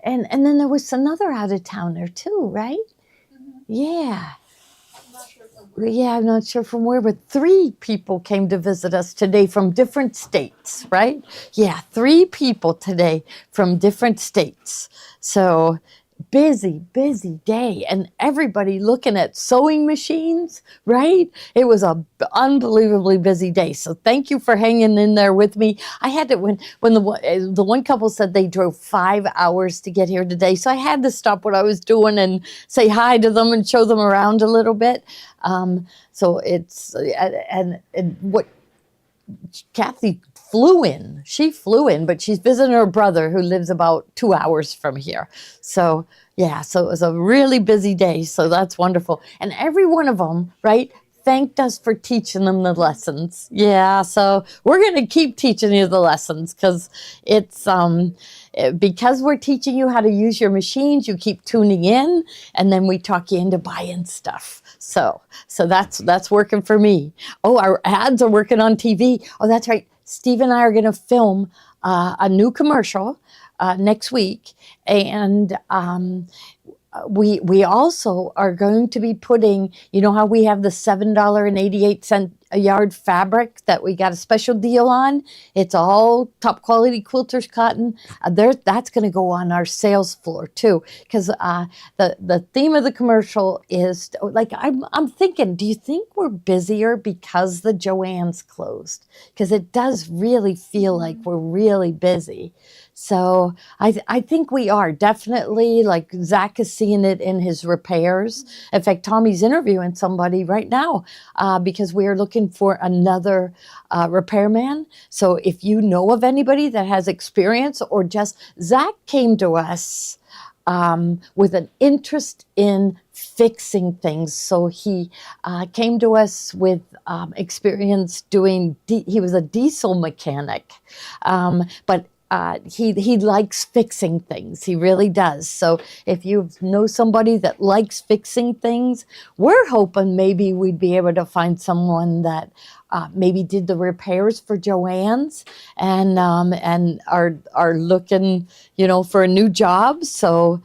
And then there was another out of towner too, right? Yeah. Yeah, I'm not sure from where, but 3 people came to visit us today from different states, right? Yeah, 3 people today from different states. So busy day, and everybody looking at sewing machines, right? It was a unbelievably busy day. So thank you for hanging in there with me. I had to when the one couple said they drove 5 hours to get here today, so I had to stop what I was doing and say hi to them and show them around a little bit. So it's and what Kathy flew in. She flew in, but she's visiting her brother who lives about 2 hours from here. So yeah, so it was a really busy day. So that's wonderful. And every one of them, right, thanked us for teaching them the lessons. Yeah, so we're going to keep teaching you the lessons because it's because we're teaching you how to use your machines. You keep tuning in, and then we talk you into buying stuff. So that's working for me. Oh, our ads are working on TV. Oh, that's right. Steve and I are going to film a new commercial next week, and we also are going to be putting, you know how we have the $7.88 a yard fabric that we got a special deal on? It's all top quality quilters cotton. That's going to go on our sales floor too, because the theme of the commercial is like I'm thinking, do you think we're busier because the Joann's closed? Because it does really feel like we're really busy. So I think we are definitely, like Zach is seeing it in his repairs. In fact, Tommy's interviewing somebody right now because we are looking for another repairman. So if you know of anybody that has experience, or just Zach came to us with an interest in fixing things. So he came to us with experience doing, he was a diesel mechanic, but he likes fixing things. He really does. So if you know somebody that likes fixing things, we're hoping maybe we'd be able to find someone that maybe did the repairs for Joann's and are looking, for a new job. So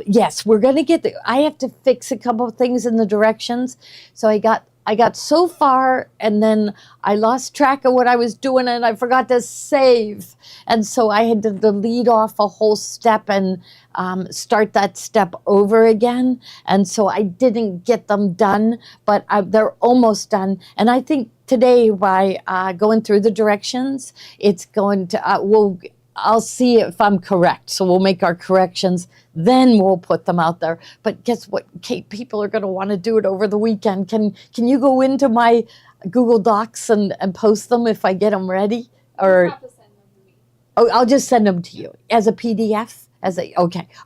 yes, we're going to get I have to fix a couple of things in the directions. So I got so far, and then I lost track of what I was doing, and I forgot to save. And so I had to delete off a whole step and start that step over again. And so I didn't get them done, but they're almost done. And I think today, by going through the directions, it's going to, I'll see if I'm correct. So we'll make our corrections, then we'll put them out there. But guess what, Kate? People are going to want to do it over the weekend. Can you go into my Google Docs and post them if I get them ready? Or you have to send them to me. Oh, I'll just send them to you as a PDF.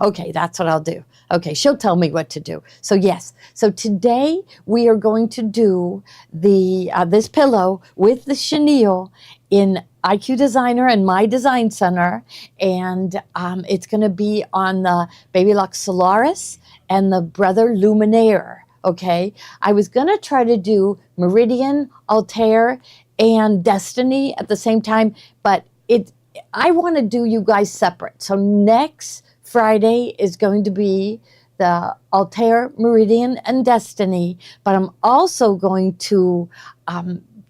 Okay, that's what I'll do. Okay, she'll tell me what to do. So yes, so today we are going to do the this pillow with the chenille in IQ Designer and My Design Center, and it's going to be on the Baby Lock Solaris and the Brother Luminaire. Okay, I was going to try to do Meridian, Altair, and Destiny at the same time, but I want to do you guys separate. So next Friday is going to be the Altair, Meridian, and Destiny, but I'm also going to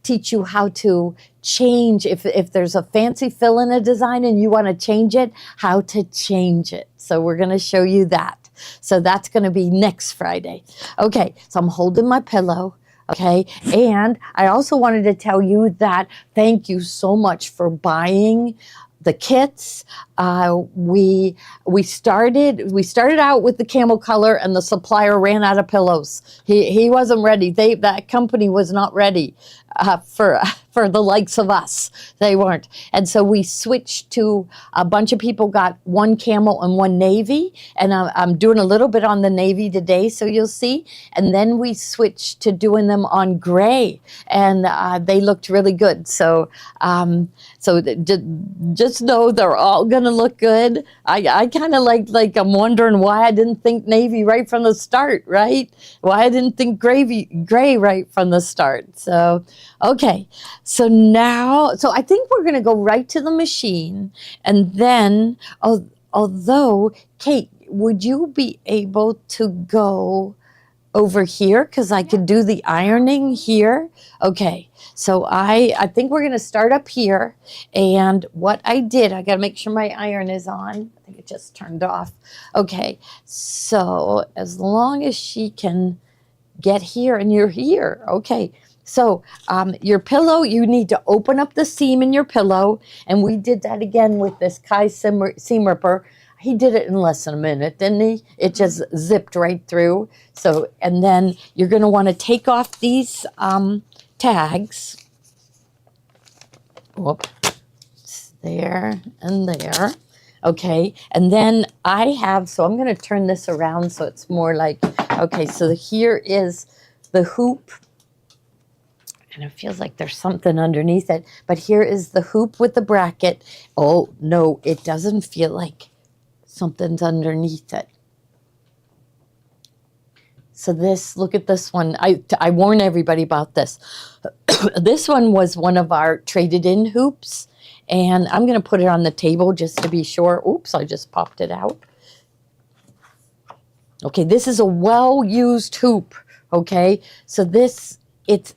teach you how to change, if there's a fancy fill in a design and you want to change it, how to change it. So we're going to show you that. So that's going to be next Friday. Okay, so I'm holding my pillow. Okay, and I also wanted to tell you that thank you so much for buying the kits. We started out with the camel color, and the supplier ran out of pillows. He wasn't ready. That company was not ready for the likes of us. They weren't. And so we switched to a bunch of people got one camel and one navy, and I'm doing a little bit on the navy today, so you'll see. And then we switched to doing them on gray, and they looked really good. So just know they're all gonna look good. I kind of like I'm wondering why I didn't think navy right from the start, right? Why I didn't think gray right from the start. So okay, so I think we're gonna go right to the machine, and then although, Kate, would you be able to go over here? Because I could do the ironing here. Okay, so I think we're going to start up here. And what I did, I got to make sure my iron is on. I think it just turned off. Okay, so as long as she can get here and you're here. Okay. So your pillow, you need to open up the seam in your pillow. And we did that again with this Kai seam ripper. He did it in less than a minute, didn't he? It just zipped right through. So, and then you're going to want to take off these tags. Whoop. There and there. Okay, and then I have, so I'm going to turn this around so it's more like, okay, so here is the hoop. And it feels like there's something underneath it. But here is the hoop with the bracket. Oh, no, it doesn't feel like something's underneath it. So this, look at this one. I warn everybody about this. This one was one of our traded in hoops. And I'm going to put it on the table just to be sure. Oops, I just popped it out. Okay, this is a well-used hoop. Okay, so this, it's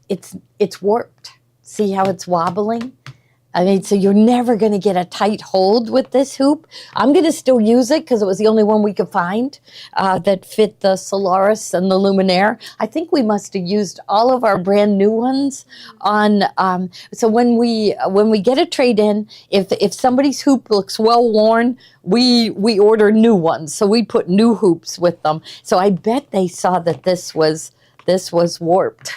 warped. See how it's wobbling? I mean, so you're never going to get a tight hold with this hoop. I'm going to still use it because it was the only one we could find that fit the Solaris and the Luminaire. I think we must have used all of our brand new ones on. So when we get a trade in, if somebody's hoop looks well worn, we order new ones. So we put new hoops with them. So I bet they saw that this was warped.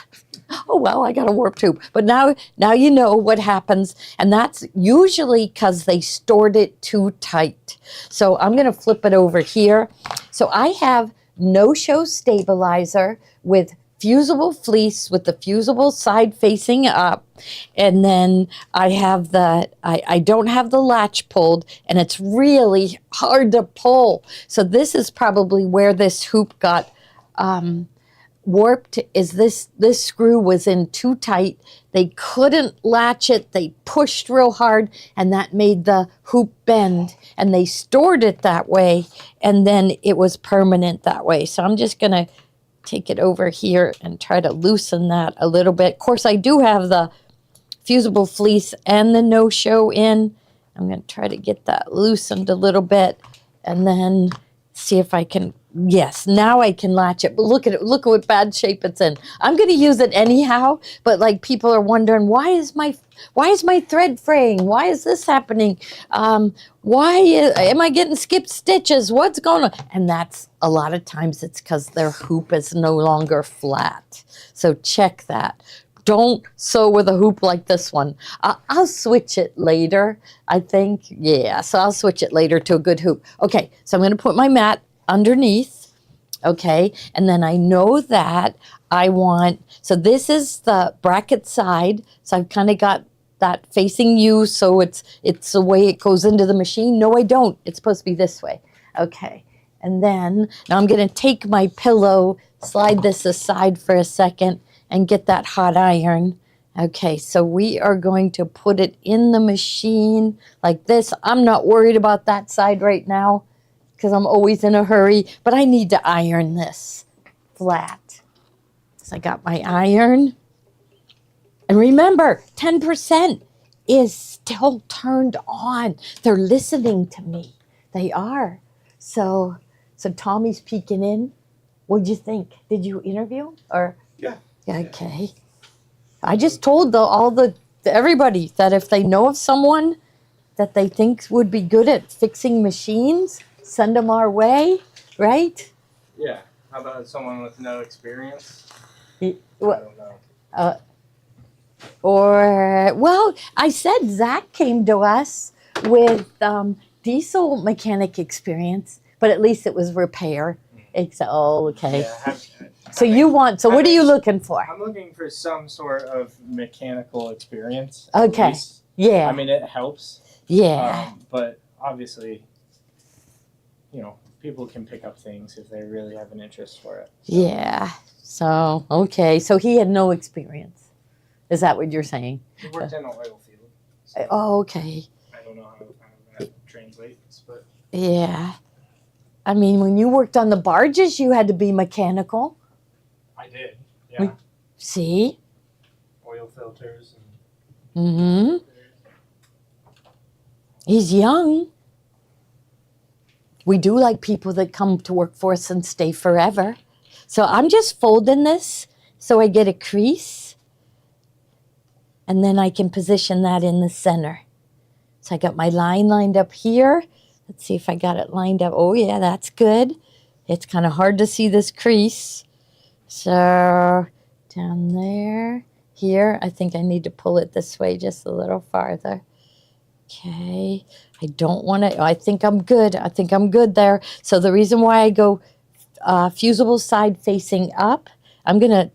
Oh, well, I got a warped hoop. But now you know what happens. And that's usually because they stored it too tight. So I'm going to flip it over here. So I have no-show stabilizer with fusible fleece with the fusible side facing up. And then I have I don't have the latch pulled, and it's really hard to pull. So this is probably where this hoop got warped, is this screw was in too tight. They couldn't latch it. They pushed real hard, and that made the hoop bend, and they stored it that way, and then it was permanent that way. So I'm just going to take it over here and try to loosen that a little bit. Of course, I do have the fusible fleece and the no-show in. I'm going to try to get that loosened a little bit and then see if I can. Yes, now I can latch it. But look at it. Look at what bad shape it's in. I'm going to use it anyhow, but like people are wondering, why is my thread fraying? Why is this happening? Am I getting skipped stitches? What's going on? And that's a lot of times it's because their hoop is no longer flat. So check that. Don't sew with a hoop like this one. I'll switch it later, I think. Yeah, so I'll switch it later to a good hoop. Okay, so I'm going to put my mat underneath. Okay, and then I know that I want, so this is the bracket side. So I've kind of got that facing you, so it's the way it goes into the machine. No, I don't. It's supposed to be this way. Okay, and then now I'm going to take my pillow, slide this aside for a second, and get that hot iron. Okay, so we are going to put it in the machine like this. I'm not worried about that side right now because I'm always in a hurry, but I need to iron this flat. So I got my iron. And remember, 10% is still turned on. They're listening to me. They are. So Tommy's peeking in. What'd you think? Did you interview or? Yeah. Okay. I just told everybody that if they know of someone that they think would be good at fixing machines, send them our way, right? Yeah. How about someone with no experience? I don't know. Well, I said Zach came to us with diesel mechanic experience, but at least it was repair. Okay. Yeah, what are you looking for? I'm looking for some sort of mechanical experience. Okay. Yeah. I mean, it helps. Yeah. But obviously, people can pick up things if they really have an interest for it. So. Yeah. So, okay. So he had no experience. Is that what you're saying? He worked in an oil field. So okay. I don't know how that translates, but. Yeah. I mean, when you worked on the barges, you had to be mechanical. I did. Yeah. See? Oil filters. Mm-hmm. He's young. We do like people that come to work for us and stay forever. So I'm just folding this so I get a crease. And then I can position that in the center. So I got my line lined up here. Let's see if I got it lined up. Oh yeah, that's good. It's kind of hard to see this crease. So down there, here, I think I need to pull it this way just a little farther. Okay, I don't want to, I think I'm good. I think I'm good there. So the reason why I go fusible side facing up, I'm going to,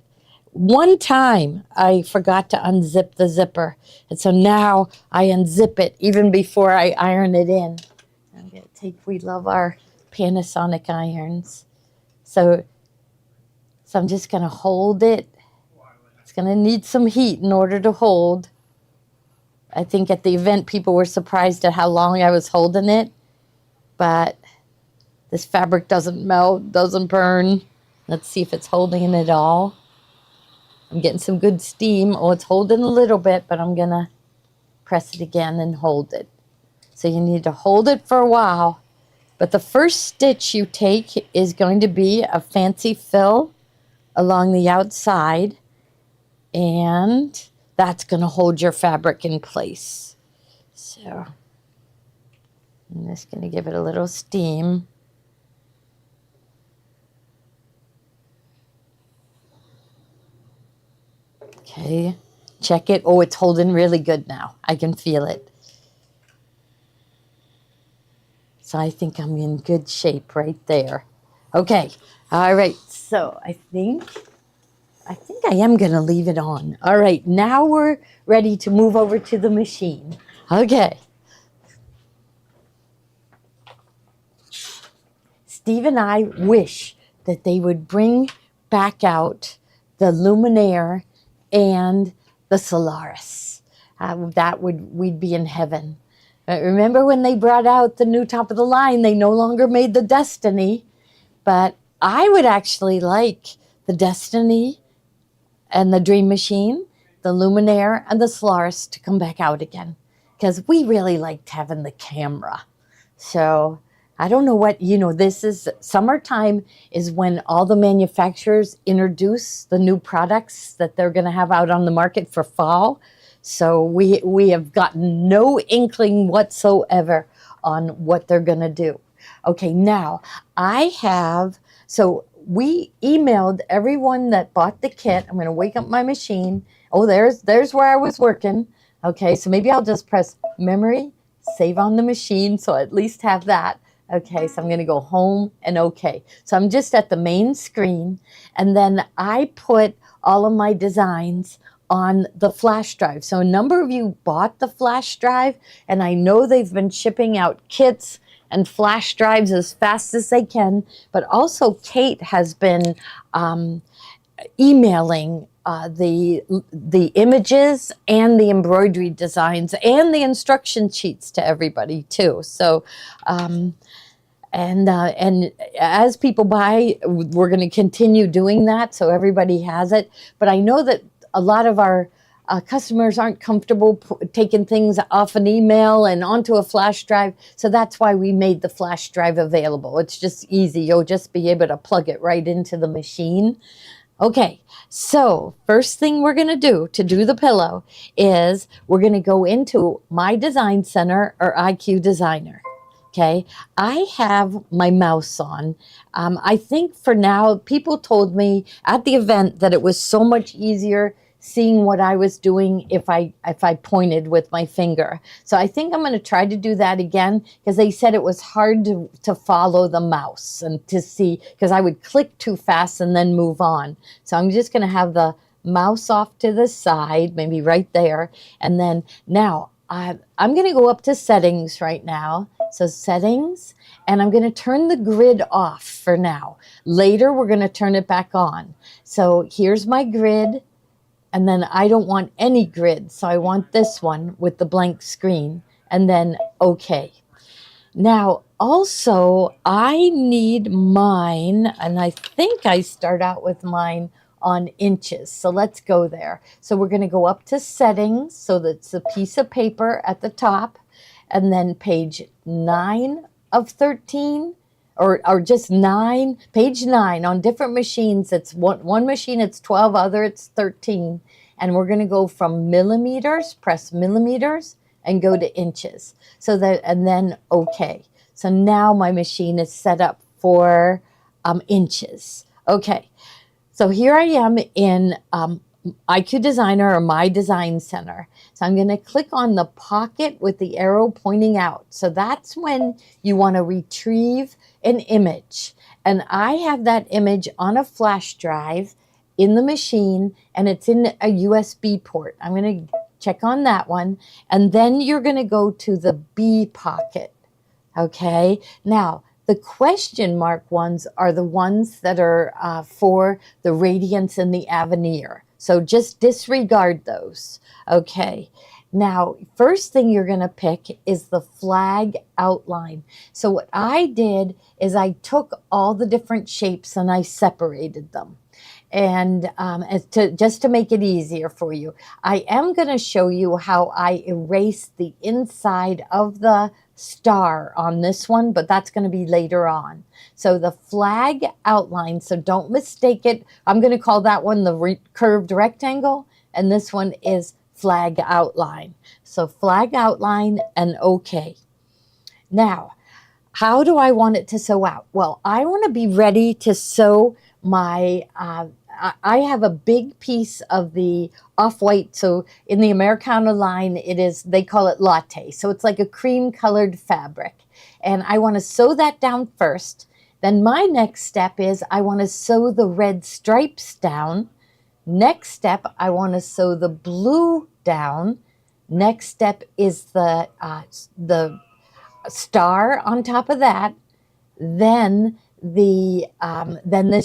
one time I forgot to unzip the zipper. And so now I unzip it even before I iron it in. I'm going to take, we love our Panasonic irons. So I'm just going to hold it. It's going to need some heat in order to hold. I think at the event people were surprised at how long I was holding it. But this fabric doesn't melt, doesn't burn. Let's see if it's holding it all. I'm getting some good steam. Oh, it's holding a little bit, but I'm going to press it again and hold it. So you need to hold it for a while. But the first stitch you take is going to be a fancy fill along the outside. And that's going to hold your fabric in place. So I'm just going to give it a little steam. Okay, check it. Oh, it's holding really good now. I can feel it. So I think I'm in good shape right there. Okay, all right. So I think I am going to leave it on. All right, now we're ready to move over to the machine. Okay. Steve and I wish that they would bring back out the Luminaire and the Solaris. We'd be in heaven. Remember when they brought out the new top of the line, they no longer made the Destiny, but I would actually like the Destiny and the Dream Machine, the Luminaire and the Solaris to come back out again, because we really liked having the camera. So I don't know what, this is summertime is when all the manufacturers introduce the new products that they're going to have out on the market for fall. So we have gotten no inkling whatsoever on what they're going to do. Okay, now we emailed everyone that bought the kit. I'm going to wake up my machine. Oh, there's where I was working. Okay, so maybe I'll just press memory, save on the machine, so I at least have that. Okay, so I'm going to go home and okay. So I'm just at the main screen, and then I put all of my designs on the flash drive. So a number of you bought the flash drive, and I know they've been shipping out kits and flash drives as fast as they can, but also Kate has been emailing the images and the embroidery designs and the instruction sheets to everybody too. So and as people buy, we're going to continue doing that so everybody has it. But I know that a lot of our customers aren't comfortable taking things off an email and onto a flash drive. So that's why we made the flash drive available. It's just easy. You'll just be able to plug it right into the machine. Okay, so first thing we're going to do the pillow is we're going to go into My Design Center or IQ Designer. Okay, I have my mouse on. I think for now, people told me at the event that it was so much easier seeing what I was doing if I pointed with my finger. So I think I'm going to try to do that again, because they said it was hard to follow the mouse and to see, because I would click too fast and then move on. So I'm just going to have the mouse off to the side, maybe right there. And then now I'm going to go up to settings right now. So settings, and I'm going to turn the grid off for now. Later, we're going to turn it back on. So here's my grid, and then I don't want any grid. So I want this one with the blank screen, and then okay. Now, also, I need mine, and I think I start out with mine on inches. So let's go there. So we're going to go up to settings. So that's a piece of paper at the top, and then page 9 of 13, or just 9, page 9 on different machines. It's one machine, it's 12, other it's 13. And we're going to go from millimeters, press millimeters, and go to inches. So that, and then okay. So now my machine is set up for inches. Okay. So here I am in IQ Designer or My Design Center. So I'm going to click on the pocket with the arrow pointing out. So that's when you want to retrieve an image. And I have that image on a flash drive in the machine, and it's in a USB port. I'm going to check on that one. And then you're going to go to the B pocket. Okay. Now, the question mark ones are the ones that are for the radiance and the Avenir. So just disregard those. Okay. Now, first thing you're going to pick is the flag outline. So what I did is I took all the different shapes and I separated them. And just to make it easier for you, I am going to show you how I erase the inside of the star on this one, but that's going to be later on. So the flag outline, so don't mistake it. I'm going to call that one the curved rectangle, and this one is flag outline. So flag outline and okay. Now, how do I want it to sew out? Well, I want to be ready to sew my, I have a big piece of the off-white. So in the Americana line, it is, they call it latte. So it's like a cream colored fabric. And I want to sew that down first. Then my next step is I want to sew the red stripes down. Next step, I want to sew the blue down. Next step is the star on top of that. Then the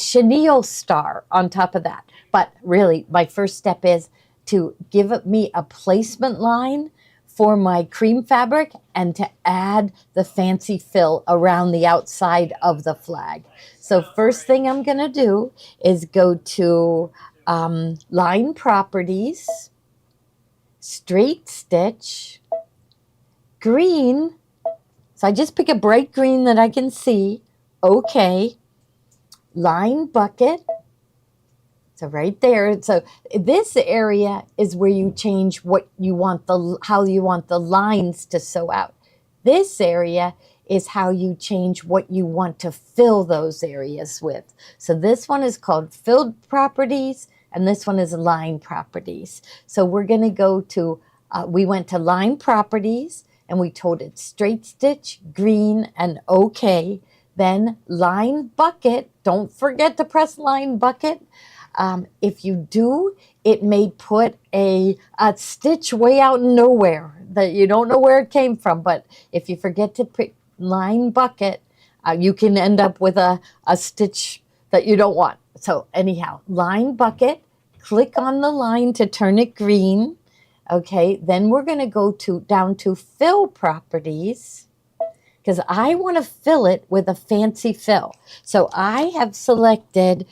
chenille star on top of that. But really, my first step is to give me a placement line for my cream fabric and to add the fancy fill around the outside of the flag. So first thing I'm going to do is go to line properties, straight stitch, green. So I just pick a bright green that I can see. Okay. Line bucket. So right there. So this area is where you change what you want how you want the lines to sew out. This area is how you change what you want to fill those areas with. So this one is called filled properties, and this one is line properties. So we're going to go to, we went to line properties, and we told it straight stitch, green, and okay. Then line bucket, don't forget to press line bucket. If you do, it may put a stitch way out in nowhere that you don't know where it came from. But if you forget to put line bucket, you can end up with a stitch that you don't want. So anyhow, line bucket, click on the line to turn it green. Okay, then we're going to go down to fill properties, because I want to fill it with a fancy fill. So I have selected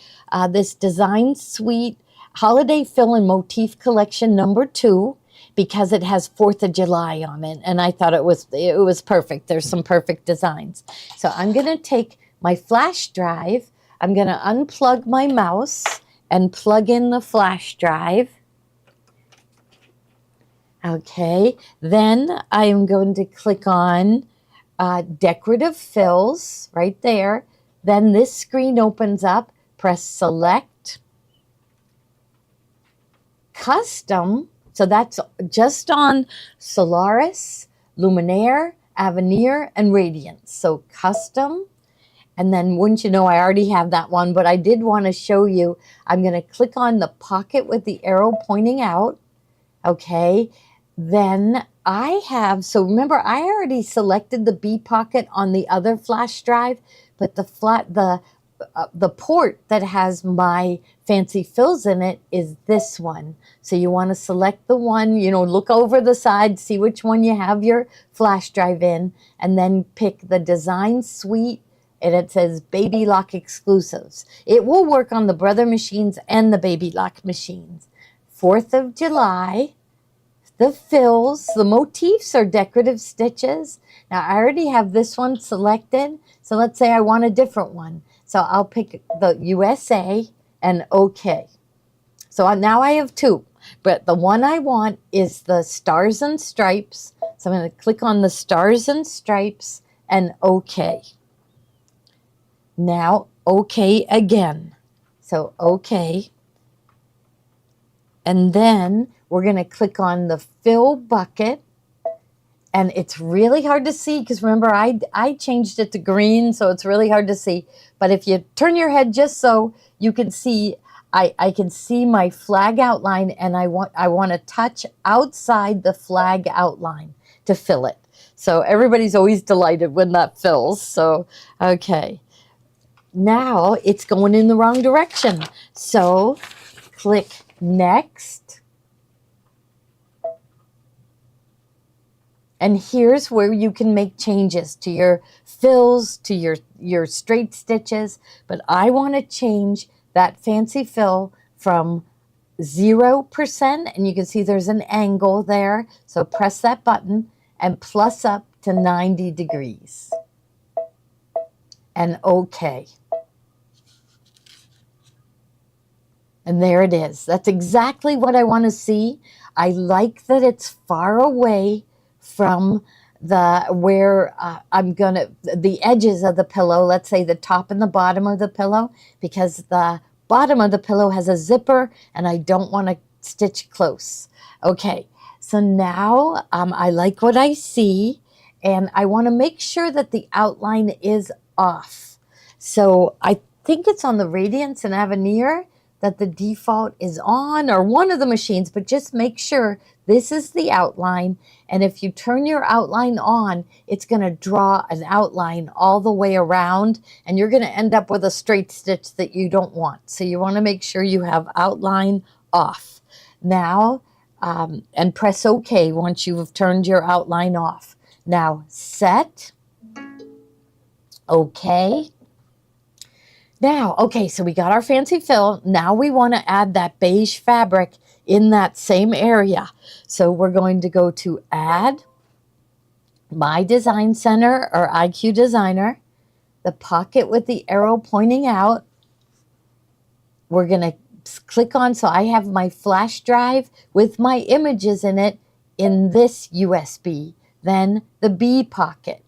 this Design Suite Holiday Fill and Motif Collection #2 because it has 4th of July on it, and I thought it was perfect. There's some perfect designs. So I'm going to take my flash drive. I'm going to unplug my mouse and plug in the flash drive. Okay, then I am going to click on decorative fills right there. Then this screen opens up. Press select, custom. So that's just on Solaris, Luminaire, Avenir, and Radiance. So custom. And then wouldn't you know, I already have that one, but I did want to show you. I'm going to click on the pocket with the arrow pointing out. Okay. Then I have, so remember I already selected the B pocket on the other flash drive, but the the port that has my fancy fills in it is this one. So you want to select the one, look over the side, see which one you have your flash drive in, and then pick the design suite, and it says Baby Lock exclusives. It will work on the Brother machines and the Baby Lock machines. 4th of July, the fills, the motifs are decorative stitches. Now I already have this one selected, so let's say I want a different one. So I'll pick the USA and OK. So now I have 2, but the one I want is the Stars and Stripes. So I'm going to click on the Stars and Stripes and OK. Now OK again. So OK. And then we're going to click on the fill bucket. And it's really hard to see because remember I changed it to green, so it's really hard to see. But if you turn your head just so you can see, I can see my flag outline, and I want to touch outside the flag outline to fill it. So everybody's always delighted when that fills. So, okay. Now it's going in the wrong direction. So click next. And here's where you can make changes to your fills, to your straight stitches. But I want to change that fancy fill from 0%, and you can see there's an angle there. So press that button and plus up to 90 degrees. And OK. And there it is. That's exactly what I want to see. I like that it's far away from the edges of the pillow, let's say the top and the bottom of the pillow, because the bottom of the pillow has a zipper and I don't want to stitch close. Okay, so now I like what I see, and I want to make sure that the outline is off. So I think it's on the Radiance and Avenir that the default is on, or one of the machines, but just make sure this is the outline. And if you turn your outline on, it's going to draw an outline all the way around, and you're going to end up with a straight stitch that you don't want. So you want to make sure you have outline off. Now, and press OK once you've turned your outline off. Now, set. OK. Now, okay, so we got our fancy fill. Now we want to add that beige fabric in that same area. So we're going to go to Add, My Design Center or IQ Designer, the pocket with the arrow pointing out. We're going to click on, so I have my flash drive with my images in it in this USB. Then the B pocket.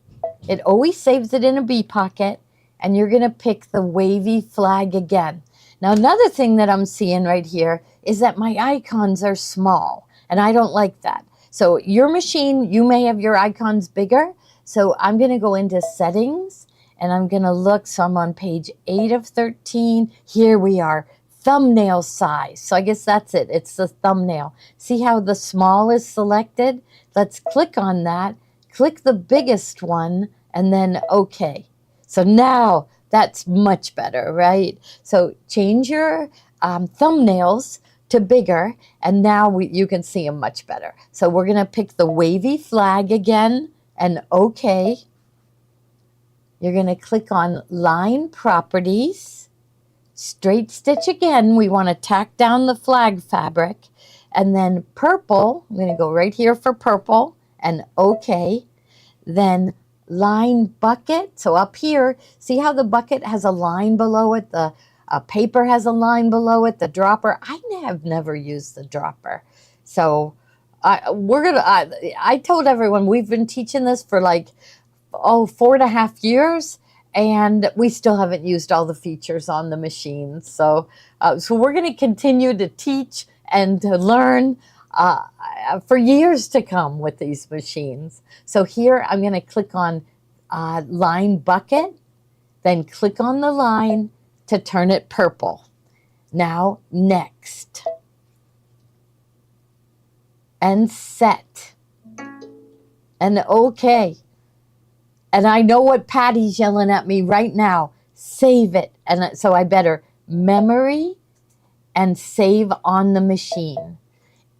It always saves it in a B pocket. And you're going to pick the wavy flag again. Now, another thing that I'm seeing right here is that my icons are small, and I don't like that. So your machine, you may have your icons bigger. So I'm going to go into Settings, and I'm going to look. So I'm on page 8 of 13. Here we are, thumbnail size. So I guess that's it. It's the thumbnail. See how the small is selected? Let's click on that. Click the biggest one, and then OK. So now that's much better, right? So change your thumbnails to bigger, and now you can see them much better. So we're going to pick the wavy flag again and OK. You're going to click on Line Properties, straight stitch again. We want to tack down the flag fabric, and then purple. I'm going to go right here for purple and OK. Then line bucket. So up here, see how the bucket has a line below it, the paper has a line below it, the dropper. I have never used the dropper. So I told everyone we've been teaching this for like 4.5 years, and we still haven't used all the features on the machine. So we're going to continue to teach and to learn for years to come with these machines. So here I'm going to click on line bucket, then click on the line to turn it purple. Now next. And set. And OK. And I know what Patty's yelling at me right now. save it. And so I better memory and save on the machine.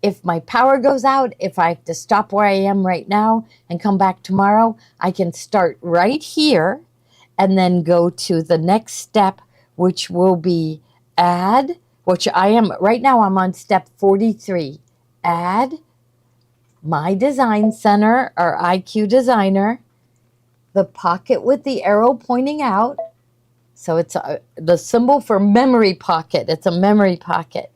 If my power goes out, if I have to stop where I am right now and come back tomorrow, I can start right here and then go to the next step, which will be add, which I am, right now I'm on step 43. Add my design center or IQ designer, the pocket with the arrow pointing out. So it's the symbol for memory pocket. It's a memory pocket.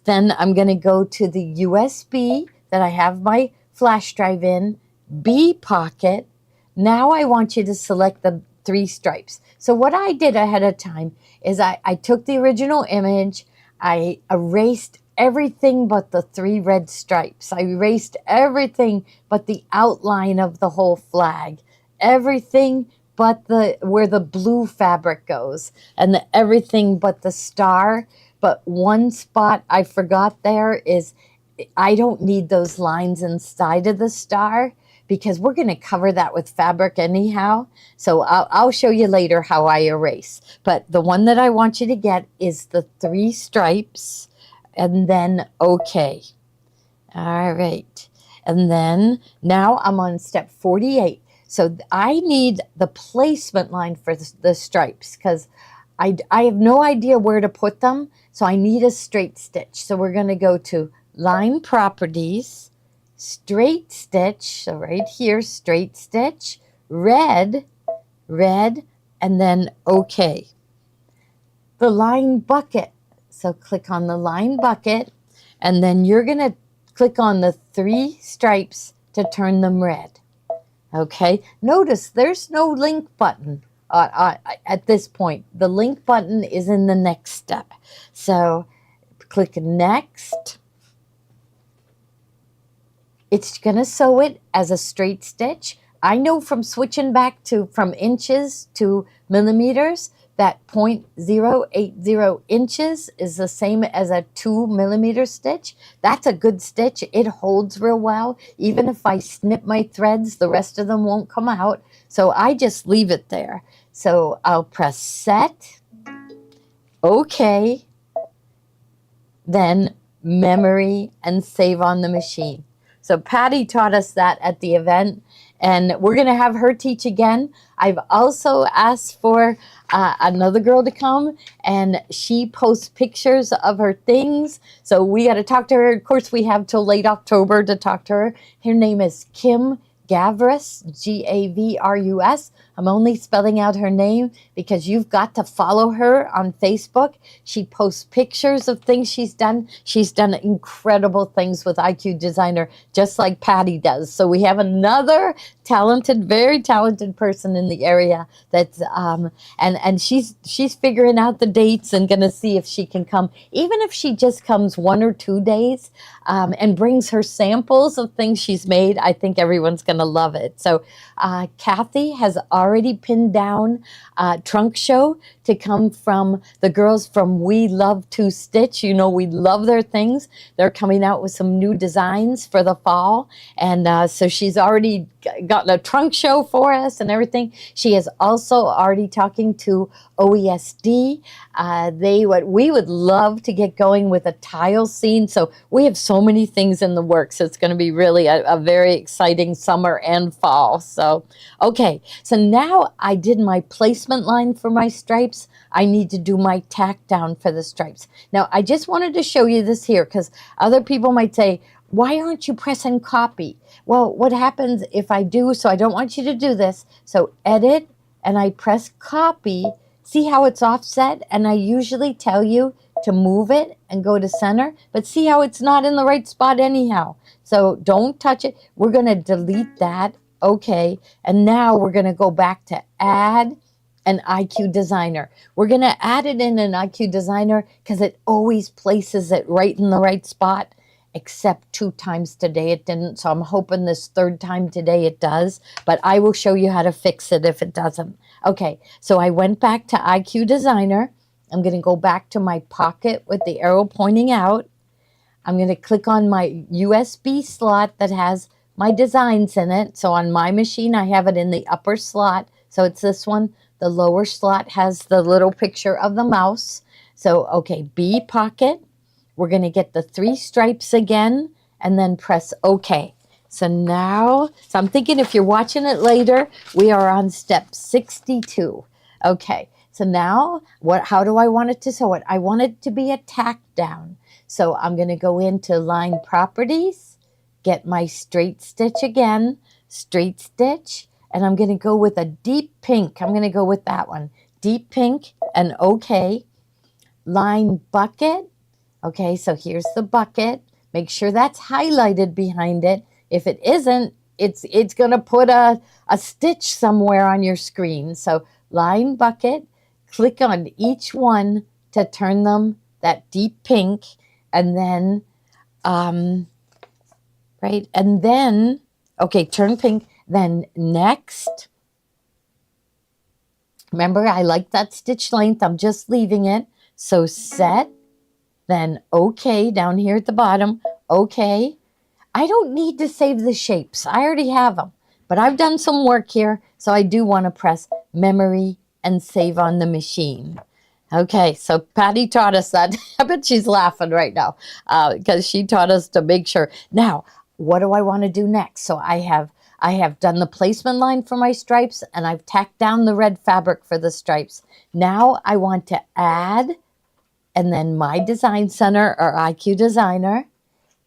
Then I'm going to go to the USB that I have my flash drive in, B pocket. Now I want you to select the 3 stripes. So what I did ahead of time is I took the original image, I erased everything but the 3 red stripes. I erased everything but the outline of the whole flag, everything but where the blue fabric goes, and everything but the star. But one spot I forgot there is I don't need those lines inside of the star because we're going to cover that with fabric anyhow. So I'll show you later how I erase. But the one that I want you to get is the 3 stripes and then OK. All right. And then now I'm on step 48. So I need the placement line for the stripes because I have no idea where to put them. So I need a straight stitch. So we're going to go to line properties, straight stitch. So right here, straight stitch, red, and then OK. The line bucket. So click on the line bucket, and then you're going to click on the 3 stripes to turn them red. Okay, notice there's no link button at this point. The link button is in the next step. So click next. It's going to sew it as a straight stitch. I know from switching back from inches to millimeters that 0.080 inches is the same as a 2 millimeter stitch. That's a good stitch. It holds real well. Even if I snip my threads, the rest of them won't come out. So I just leave it there. So I'll press set, OK, then memory and save on the machine. So Patty taught us that at the event, and we're going to have her teach again. I've also asked for another girl to come, and she posts pictures of her things. So we got to talk to her. Of course, we have till late October to talk to her. Her name is Kim Gavrus, Gavrus. I'm only spelling out her name because you've got to follow her on Facebook. She posts pictures of things she's done. She's done incredible things with IQ Designer, just like Patty does. So we have another talented, very talented person in the area that's and she's figuring out the dates and gonna see if she can come, even if she just comes 1 or 2 days and brings her samples of things she's made. I think everyone's gonna love it. So Kathy has already pinned down trunk show to come from the girls from We Love to Stitch. You know, we love their things. They're coming out with some new designs for the fall. And so she's already got a trunk show for us and everything. She is also already talking to OESD. We would love to get going with a tile scene. So we have so many things in the works. It's going to be really a very exciting summer and fall. So, okay. So now I did my placement line for my stripes. I need to do my tack down for the stripes. Now, I just wanted to show you this here because other people might say, why aren't you pressing copy? Well, what happens if I do? So I don't want you to do this. So edit, and I press copy. See how it's offset? And I usually tell you to move it and go to center. But see how it's not in the right spot anyhow. So don't touch it. We're going to delete that. Okay. And now we're going to go back to add an IQ Designer. We're going to add it in an IQ Designer because it always places it right in the right spot. Except 2 times today it didn't. So I'm hoping this 3rd time today it does. But I will show you how to fix it if it doesn't. Okay, so I went back to IQ Designer. I'm going to go back to my pocket with the arrow pointing out. I'm going to click on my USB slot that has my designs in it. So on my machine, I have it in the upper slot. So it's this one. The lower slot has the little picture of the mouse. So, okay, B pocket. We're going to get the 3 stripes again and then press OK. So now, so I'm thinking if you're watching it later, we are on step 62. Okay, so now how do I want it to sew it? I want it to be a tack down. So I'm going to go into line properties, get my straight stitch again, straight stitch, and I'm going to go with a deep pink. I'm going to go with that one. Deep pink and OK. Line bucket. Okay, so here's the bucket. Make sure that's highlighted behind it. If it isn't, it's going to put a stitch somewhere on your screen. So line bucket, click on each one to turn them that deep pink, and then, right, and then, okay, turn pink, then next. Remember, I like that stitch length. I'm just leaving it. So set, then OK down here at the bottom. OK. I don't need to save the shapes. I already have them. But I've done some work here, so I do want to press memory and save on the machine. Okay, so Patty taught us that. I bet she's laughing right now because she taught us to make sure. Now, what do I want to do next? So I have done the placement line for my stripes, and I've tacked down the red fabric for the stripes. Now I want to add, and then my design center or IQ designer,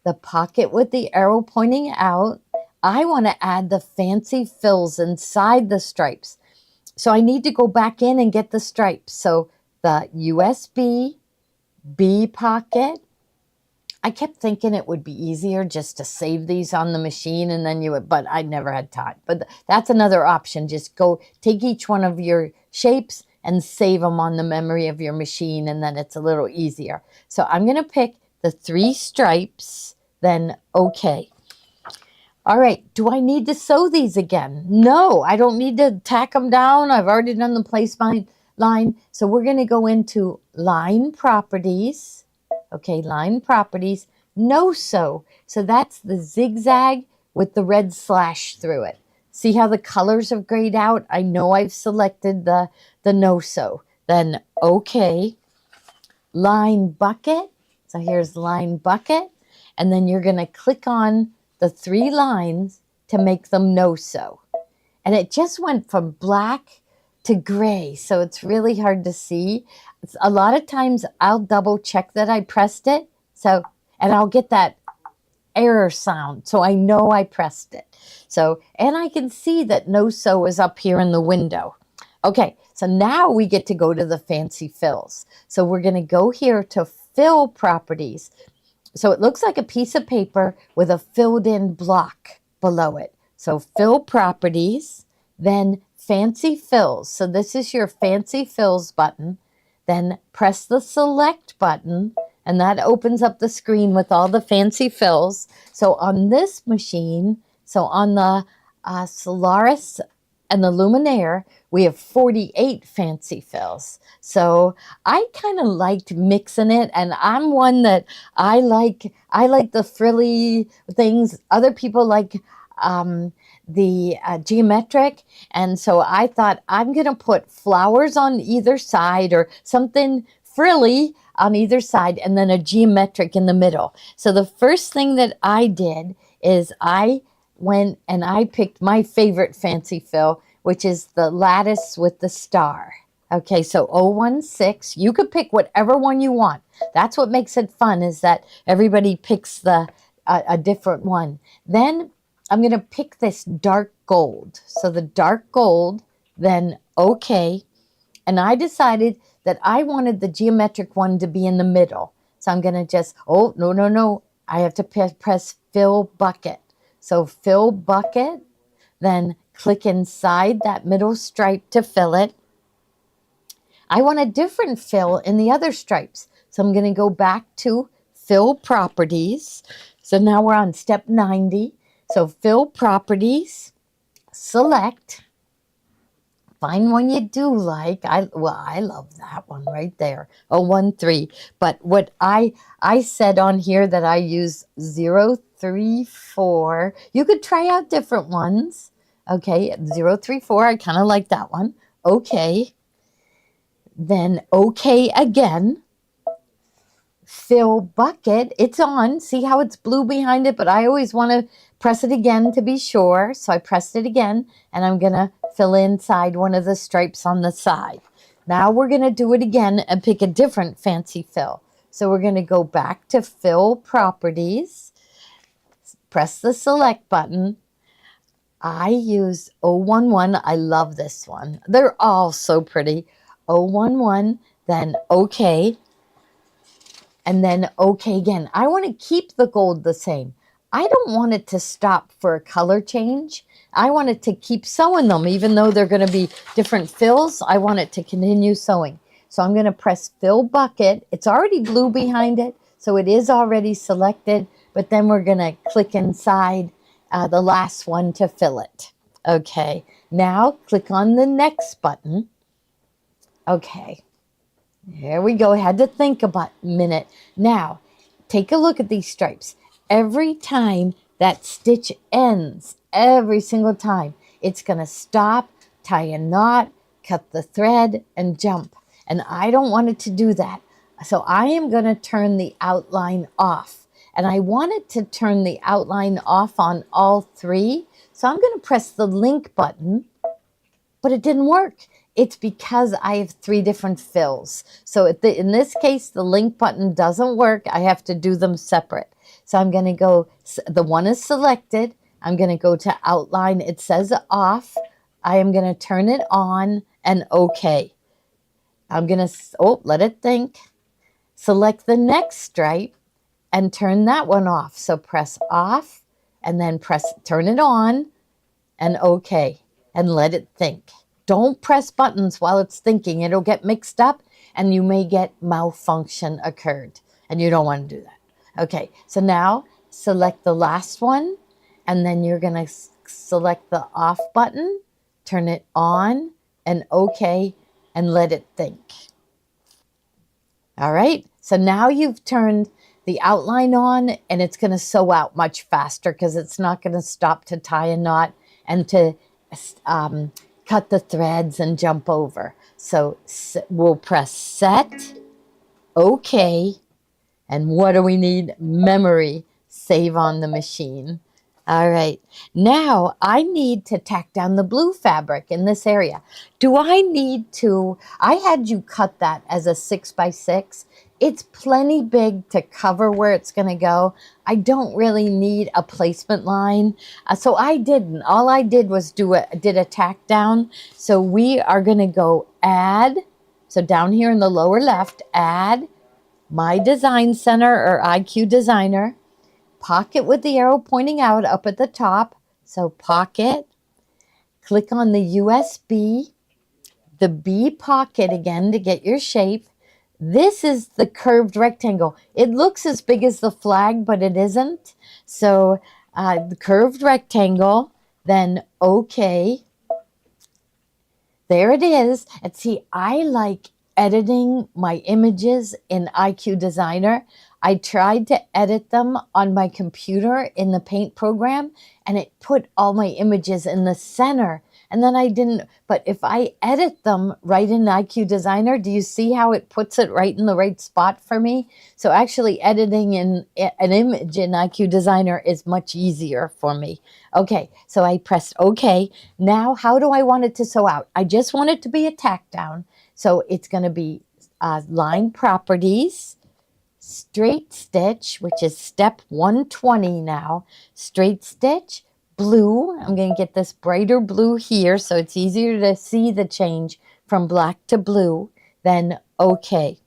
the pocket with the arrow pointing out. I want to add the fancy fills inside the stripes. So I need to go back in and get the stripes. So the USB, B pocket. I kept thinking it would be easier just to save these on the machine and then you would, but I never had time. But that's another option. Just go take each one of your shapes and save them on the memory of your machine, and then it's a little easier. So I'm going to pick the 3 stripes, then OK. All right, do I need to sew these again? No, I don't need to tack them down. I've already done the placement line. So we're going to go into line properties. Okay, line properties, no sew. So that's the zigzag with the red slash through it. See how the colors have grayed out? I know I've selected the no sew. Then OK. Line bucket. So here's line bucket. And then you're going to click on the 3 lines to make them no sew. And it just went from black to gray. So it's really hard to see. A lot of times I'll double check that I pressed it. So, and I'll get that error sound. So I know I pressed it. So, and I can see that no sew is up here in the window. Okay, so now we get to go to the fancy fills. So we're going to go here to fill properties. So it looks like a piece of paper with a filled in block below it. So fill properties, then fancy fills. So this is your fancy fills button. Then press the select button, and that opens up the screen with all the fancy fills. So on this machine, so on the Solaris and the Luminaire, we have 48 fancy fills. So I kind of liked mixing it, and I'm one that I like the frilly things. Other people like the geometric, and so I thought I'm going to put flowers on either side or something frilly on either side, and then a geometric in the middle. So the first thing that I did is I went and I picked my favorite fancy fill, which is the lattice with the star. Okay, so 016, you could pick whatever one you want. That's what makes it fun, is that everybody picks a different one. Then I'm going to pick this dark gold. So the dark gold, then OK. And I decided that I wanted the geometric one to be in the middle. So I'm going to just, oh, no. I have to press fill bucket. So fill bucket, then click inside that middle stripe to fill it. I want a different fill in the other stripes. So I'm going to go back to fill properties. So now we're on step 90. So fill properties, select, find one you do like. I love that one right there, 013. But what I said on here that I use 034. You could try out different ones. Okay, 034, I kind of like that one. okay, then okay again. Fill bucket, it's on. See how it's blue behind it, but I always want to press it again to be sure. So I pressed it again, and I'm gonna fill inside one of the stripes on the side. Now we're gonna do it again and pick a different fancy fill. So we're gonna go back to fill properties, press the select button. I use 011. I love this one. They're all so pretty. 011, then okay, and then okay again. I want to keep the gold the same. I don't want it to stop for a color change. I want it to keep sewing them, even though they're going to be different fills. I want it to continue sewing. So I'm going to press fill bucket. It's already blue behind it, so it is already selected, but then we're going to click inside the last one to fill it. Okay, now click on the next button. Okay. Here we go. I had to think about a minute. Now, take a look at these stripes. Every time that stitch ends, every single time, it's going to stop, tie a knot, cut the thread, and jump. And I don't want it to do that. So I am going to turn the outline off. And I wanted to turn the outline off on all three. So I'm going to press the link button, but it didn't work. It's because I have three different fills. So in this case, the link button doesn't work. I have to do them separate. So I'm going to go, the one is selected. I'm going to go to outline. It says off. I am going to turn it on and okay. I'm going to, let it think. Select the next stripe and turn that one off. So press off and then turn it on and okay. And let it think. Don't press buttons while it's thinking. It'll get mixed up and you may get malfunction occurred. And you don't want to do that. Okay, so now select the last one. And then you're going to select the off button. Turn it on and okay. And let it think. All right, so now you've turned the outline on and it's going to sew out much faster because it's not going to stop to tie a knot and to cut the threads and jump over. So we'll press set, okay, and what do we need? Memory, save on the machine. All right, now I need to tack down the blue fabric in this area. Do I need to, I had you cut that as a 6x6. It's plenty big to cover where it's going to go. I don't really need a placement line. So I didn't. All I did was did a tack down. So we are going to go add. So down here in the lower left, add My Design Center or IQ Designer. Pocket with the arrow pointing out up at the top. So pocket. Click on the USB. The B pocket again to get your shape. This is the curved rectangle. It looks as big as the flag, but it isn't. So the curved rectangle, then okay. There it is. And see, I like editing my images in IQ Designer. I tried to edit them on my computer in the Paint program, and it put all my images in the center. And then I didn't, but if I edit them right in IQ Designer, do you see how it puts it right in the right spot for me? So actually editing an image in IQ Designer is much easier for me. Okay, so I pressed okay. Now, how do I want it to sew out? I just want it to be a tack down. So it's going to be line properties, straight stitch, which is step 120 now, straight stitch, blue. I'm going to get this brighter blue here so it's easier to see the change from black to blue. Then okay.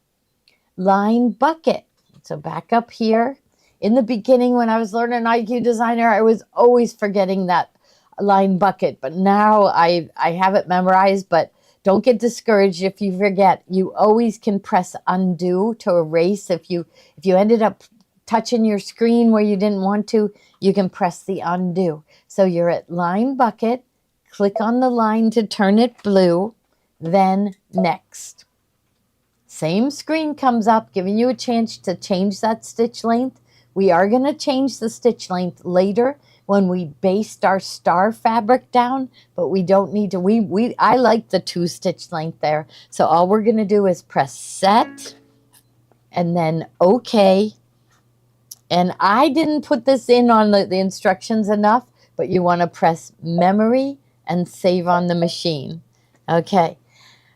Line bucket. So back up here. In the beginning when I was learning IQ Designer, I was always forgetting that line bucket. But now I have it memorized, but don't get discouraged if you forget. You always can press undo to erase. If you ended up touching your screen where you didn't want to, you can press the undo. So you're at line bucket, click on the line to turn it blue, then next. Same screen comes up, giving you a chance to change that stitch length. We are going to change the stitch length later when we based our star fabric down, but we don't need to, I like the 2-stitch length there. So all we're gonna do is press set and then okay. And I didn't put this in on the instructions enough, but you wanna press memory and save on the machine. Okay,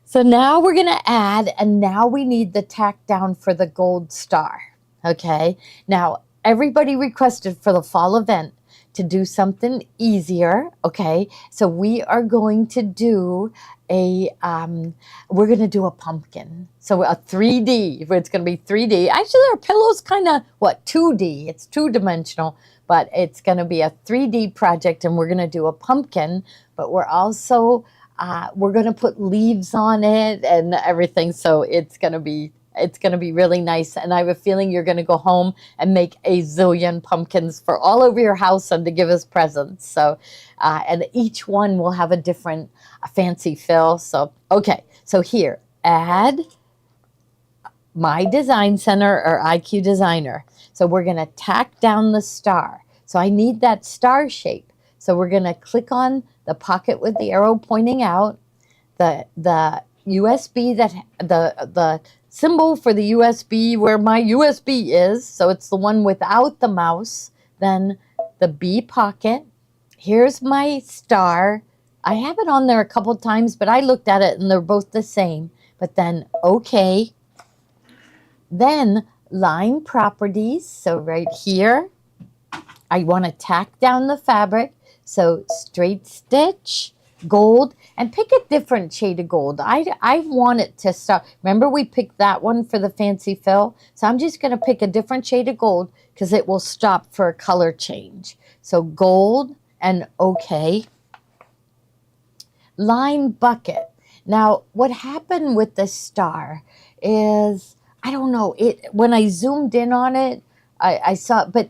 so now we're gonna add, and now we need the tack down for the gold star. Okay, now everybody requested for the fall event to do something easier. Okay, so we are going to do we're going to do a pumpkin. So a 3D, it's going to be 3D. Actually, our pillow's kind of, 2D. It's 2-dimensional, but it's going to be a 3D project, and we're going to do a pumpkin, but we're also, we're going to put leaves on it and everything. So it's going to be really nice. And I have a feeling you're going to go home and make a zillion pumpkins for all over your house and to give us presents. So, and each one will have a different fancy fill. So, okay. So here, add My Design Center or IQ Designer. So we're going to tack down the star. So I need that star shape. So we're going to click on the pocket with the arrow pointing out, the USB, the symbol for the USB where my USB is, so it's the one without the mouse, then the B pocket. Here's my star. I have it on there a couple times, but I looked at it and they're both the same. But then okay. Then line properties, so right here, I want to tack down the fabric, so straight stitch, gold, and pick a different shade of gold. I want it to stop. Remember we picked that one for the fancy fill? So I'm just going to pick a different shade of gold because it will stop for a color change. So gold and okay. Line bucket. Now what happened with the star is, I don't know, when I zoomed in on it, I saw, but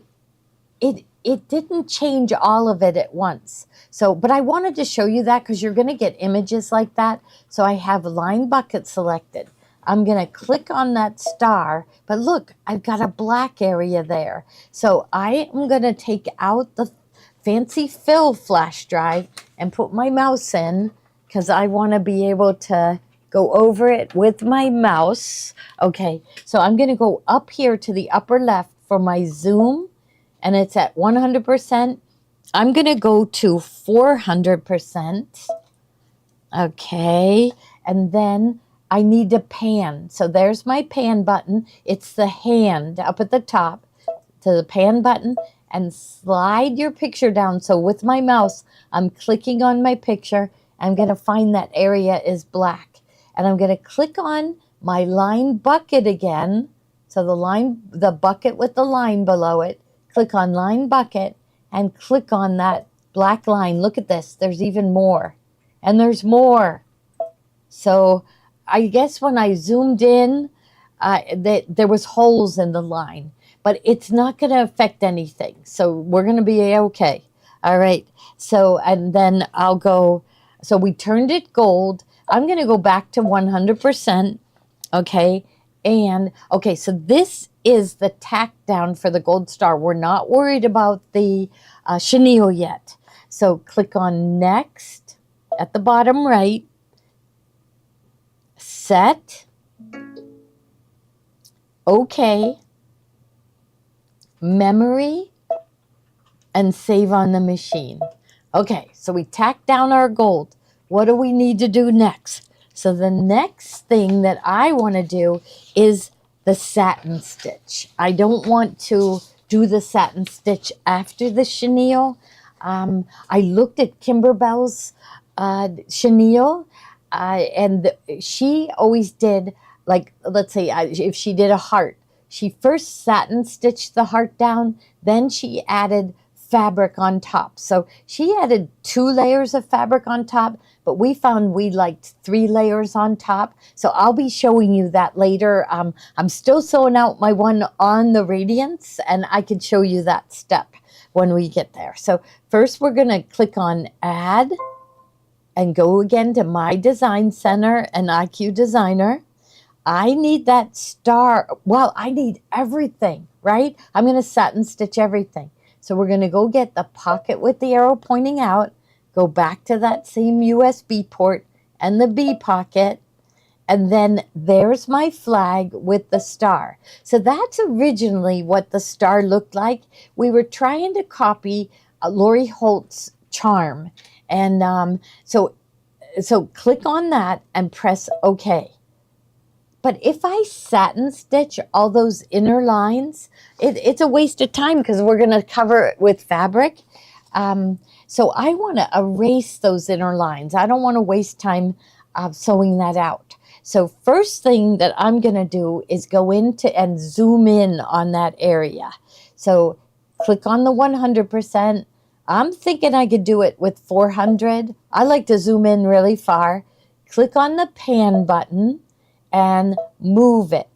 it didn't change all of it at once. So, but I wanted to show you that because you're going to get images like that. So I have line bucket selected. I'm going to click on that star, but look, I've got a black area there. So I am going to take out the fancy fill flash drive and put my mouse in because I want to be able to go over it with my mouse. Okay, so I'm going to go up here to the upper left for my zoom, and it's at 100%. I'm going to go to 400%. Okay, and then I need to pan. So there's my pan button. It's the hand up at the top to the pan button, and slide your picture down. So with my mouse, I'm clicking on my picture. I'm going to find that area is black. And I'm going to click on my line bucket again. So the bucket with the line below it. Click on line bucket and click on that black line. Look at this. There's even more. And there's more. So I guess when I zoomed in, there was holes in the line. But it's not going to affect anything. So we're going to be okay. All right. So, and then I'll go. So we turned it gold. I'm going to go back to 100%. Okay. And okay, so this is the tack down for the gold star. We're not worried about the chenille yet. So click on next at the bottom right. Set. Okay. Memory. And save on the machine. Okay, so we tack down our gold. What do we need to do next? So the next thing that I want to do is the satin stitch. I don't want to do the satin stitch after the chenille. I looked at Kimberbell's chenille, and she always did, like, let's say if she did a heart, she first satin stitched the heart down, then she added fabric on top. So she added 2 layers of fabric on top, but we found we liked 3 layers on top. So I'll be showing you that later. I'm still sewing out my one on the Radiance, and I can show you that step when we get there. So first we're going to click on add and go again to My Design Center and IQ Designer. I need that star. Well, I need everything, right? I'm going to satin stitch everything. So we're going to go get the pocket with the arrow pointing out, go back to that same USB port and the B pocket, and then there's my flag with the star. So that's originally what the star looked like. We were trying to copy Lori Holt's charm. And so click on that and press OK. But if I satin stitch all those inner lines, it's a waste of time because we're going to cover it with fabric. So I want to erase those inner lines. I don't want to waste time sewing that out. So first thing that I'm going to do is go into and zoom in on that area. So click on the 100%. I'm thinking I could do it with 400. I like to zoom in really far. Click on the pan button and move it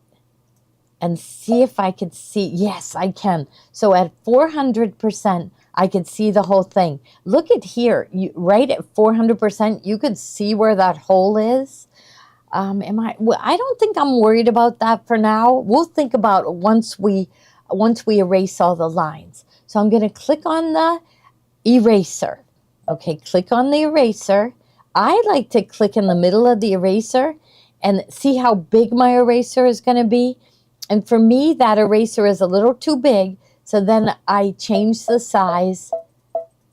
and see if I could see. Yes, I can. So at 400%, I could see the whole thing. Look at here, right at 400%, you could see where that hole is. I don't think I'm worried about that for now. We'll think about it once we erase all the lines. So I'm going to click on the eraser. Okay, click on the eraser. I like to click in the middle of the eraser and see how big my eraser is going to be. And for me, that eraser is a little too big. So then I change the size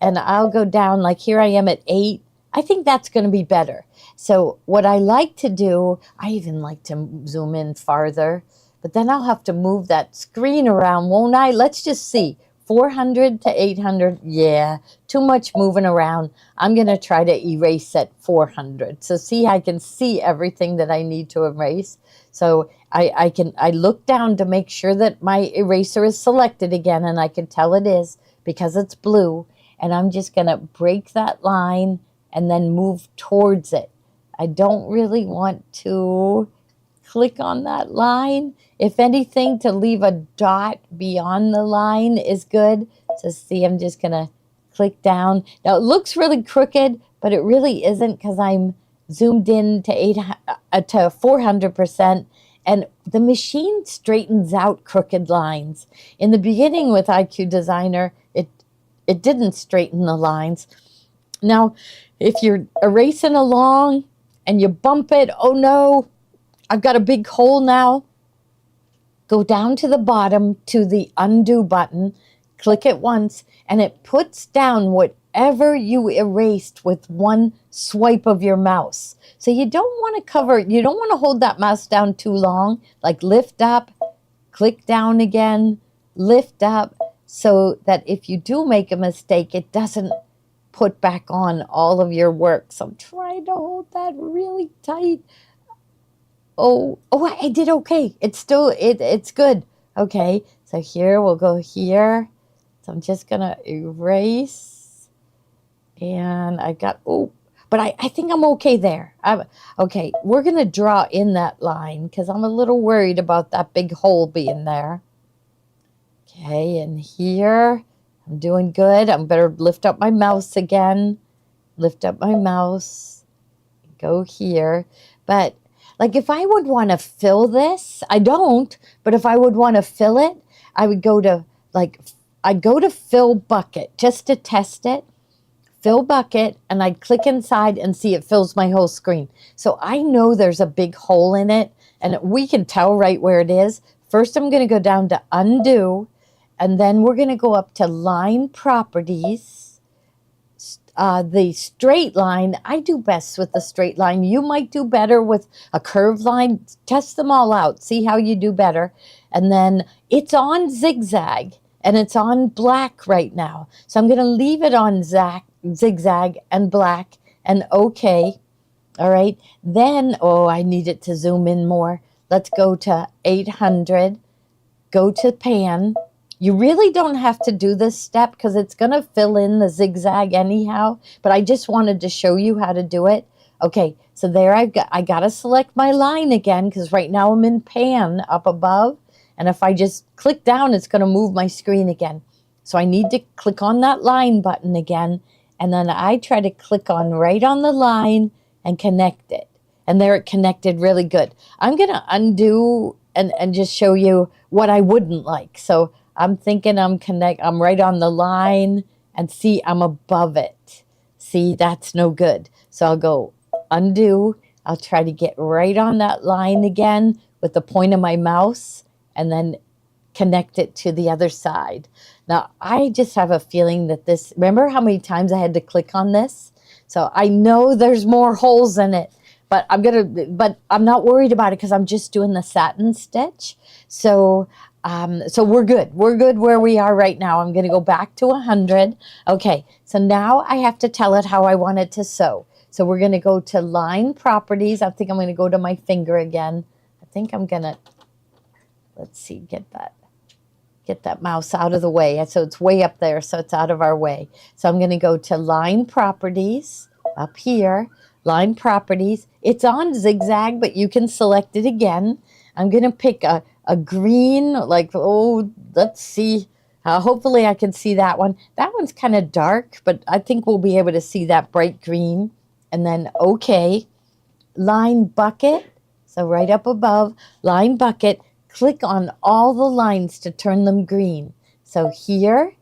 and I'll go down, like here I am at 8. I think that's going to be better. So what I like to do, I even like to zoom in farther, but then I'll have to move that screen around, won't I? Let's just see. 400 to 800, yeah, too much moving around. I'm going to try to erase at 400. So see, I can see everything that I need to erase. So I look down to make sure that my eraser is selected again, and I can tell it is because it's blue. And I'm just going to break that line and then move towards it. I don't really want to click on that line. If anything, to leave a dot beyond the line is good. So see, I'm just going to click down. Now it looks really crooked, but it really isn't because I'm zoomed in to 400%. And the machine straightens out crooked lines. In the beginning with IQ Designer, it didn't straighten the lines. Now, if you're erasing along and you bump it, oh no, I've got a big hole now. Go down to the bottom to the undo button, click it once, and it puts down whatever you erased with one swipe of your mouse. So you don't want to hold that mouse down too long, like lift up, click down again, lift up, so that if you do make a mistake, it doesn't put back on all of your work. So I'm trying to hold that really tight. Oh, I did okay. It's good. Okay, so here we'll go here. So I'm just gonna erase, and I got, but I think I'm okay there. Okay, we're gonna draw in that line because I'm a little worried about that big hole being there. Okay, and here, I'm doing good. I'm better lift up my mouse again. Lift up my mouse. Go here. But like if I would want to fill this, I don't, but if I would want to fill it, I would go to I'd go to fill bucket just to test it. Fill bucket, and I'd click inside and see it fills my whole screen. So I know there's a big hole in it, and we can tell right where it is. First, I'm going to go down to undo, and then we're going to go up to line properties. The straight line, I do best with the straight line. You might do better with a curved line. Test them all out. See how you do better. And then it's on zigzag, and it's on black right now. So I'm going to leave it on zigzag and black and okay. All right. Then, I need it to zoom in more. Let's go to 800. Go to pan. You really don't have to do this step because it's going to fill in the zigzag anyhow, but I just wanted to show you how to do it. Okay, so there I got to select my line again because right now I'm in pan up above, and if I just click down, it's going to move my screen again. So I need to click on that line button again, and then I try to click on right on the line and connect it. And there it connected really good. I'm going to undo and just show you what I wouldn't like. So I'm thinking I'm right on the line, and see, I'm above it. See, that's no good. So I'll go undo. I'll try to get right on that line again with the point of my mouse, and then connect it to the other side. Now, I just have a feeling that this, remember how many times I had to click on this? So I know there's more holes in it, but I'm not worried about it because I'm just doing the satin stitch. So so we're good. We're good where we are right now. I'm going to go back to 100. Okay, so now I have to tell it how I want it to sew. So we're going to go to line properties. I think I'm going to go to my finger again. I think I'm going to, let's see, get that mouse out of the way. So it's way up there, so it's out of our way. So I'm going to go to line properties up here, line properties. It's on zigzag, but you can select it again. I'm going to pick a green, like, oh, let's see. Hopefully I can see that one. That one's kind of dark, but I think we'll be able to see that bright green. And then, okay, line bucket. So right up above, line bucket. Click on all the lines to turn them green. So here,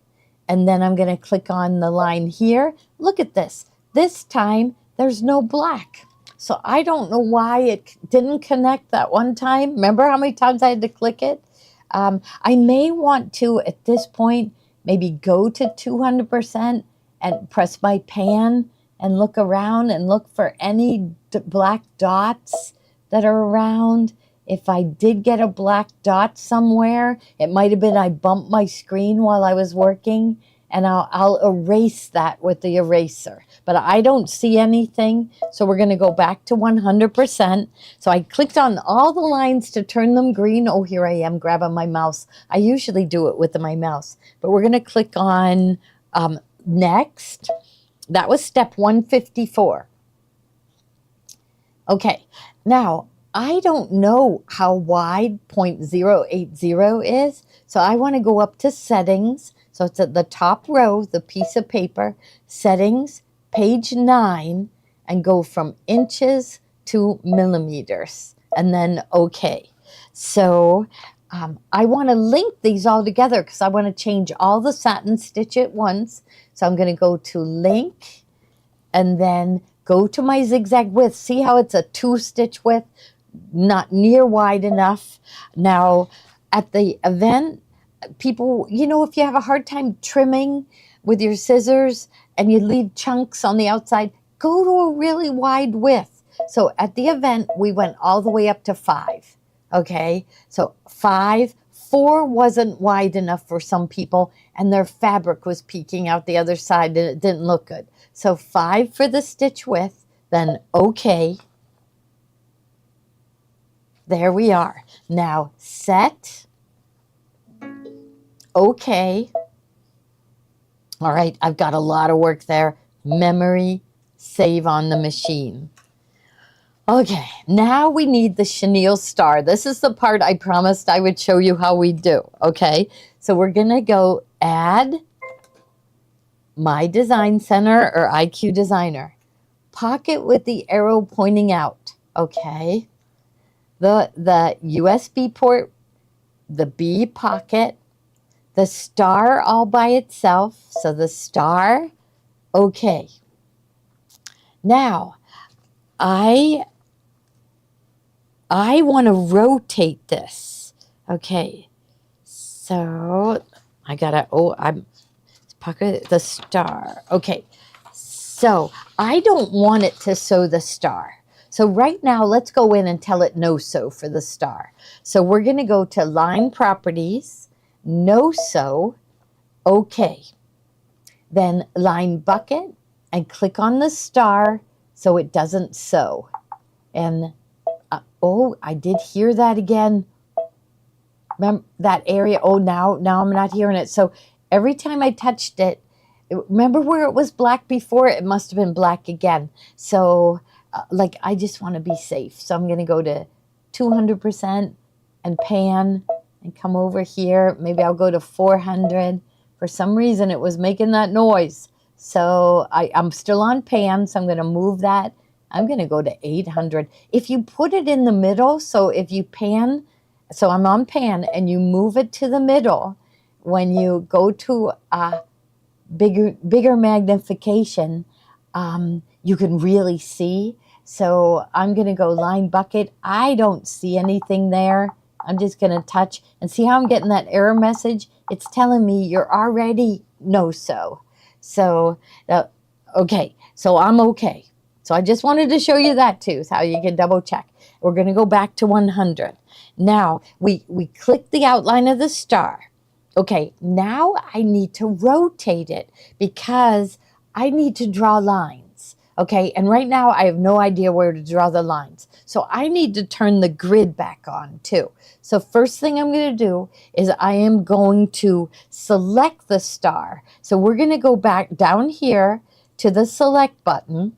and then I'm going to click on the line here. Look at this. This time, there's no black. So I don't know why it didn't connect that one time. Remember how many times I had to click it? I may want to, at this point, maybe go to 200% and press my pan and look around and look for any black dots that are around. If I did get a black dot somewhere, it might have been I bumped my screen while I was working, and I'll erase that with the eraser. But I don't see anything, so we're going to go back to 100%. So I clicked on all the lines to turn them green. Oh, here I am grabbing my mouse. I usually do it with my mouse, but we're going to click on next. That was step 154. Okay, now I don't know how wide 0.080 is, so I want to go up to settings. So it's at the top row, the piece of paper, settings, page 9, and go from inches to millimeters, and then okay. So I want to link these all together because I want to change all the satin stitch at once. So I'm going to go to link, and then go to my zigzag width. See how it's a 2-stitch width? Not near wide enough. Now, at the event, people, if you have a hard time trimming with your scissors and you leave chunks on the outside, go to a really wide width. So at the event, we went all the way up to 5. Okay, so 5. 4 wasn't wide enough for some people, and their fabric was peeking out the other side, and it didn't look good. So 5 for the stitch width, then okay. There we are. Now set. Okay. All right, I've got a lot of work there. Memory, save on the machine. Okay, now we need the chenille star. This is the part I promised I would show you how we do. Okay, so we're going to go add My Design Center or IQ Designer. Pocket with the arrow pointing out. Okay. The USB port, the B pocket, the star all by itself. So the star, okay. Now, I want to rotate this. Okay. So I gotta, I'm pocket the star. Okay. So I don't want it to sew the star. So right now, let's go in and tell it no sew for the star. So we're going to go to line properties, no sew, okay. Then line bucket and click on the star so it doesn't sew. And oh, I did hear that again. Remember that area? Oh, now I'm not hearing it. So every time I touched it, remember where it was black before? It must have been black again. So like I just want to be safe. So I'm going to go to 200% and pan and come over here. Maybe I'll go to 400. For some reason, it was making that noise. So I'm still on pan, so I'm going to move that. I'm going to go to 800. If you put it in the middle, so if you pan, so I'm on pan and you move it to the middle, when you go to bigger magnification, you can really see. So I'm going to go line bucket. I don't see anything there. I'm just going to touch and see how I'm getting that error message. It's telling me you're already no-so. So, okay, so I'm okay. So I just wanted to show you that too, how you can double check. We're going to go back to 100. Now, we click the outline of the star. Okay, now I need to rotate it because I need to draw lines. Okay, and right now I have no idea where to draw the lines. So I need to turn the grid back on too. So first thing I'm going to do is I am going to select the star. So we're going to go back down here to the select button.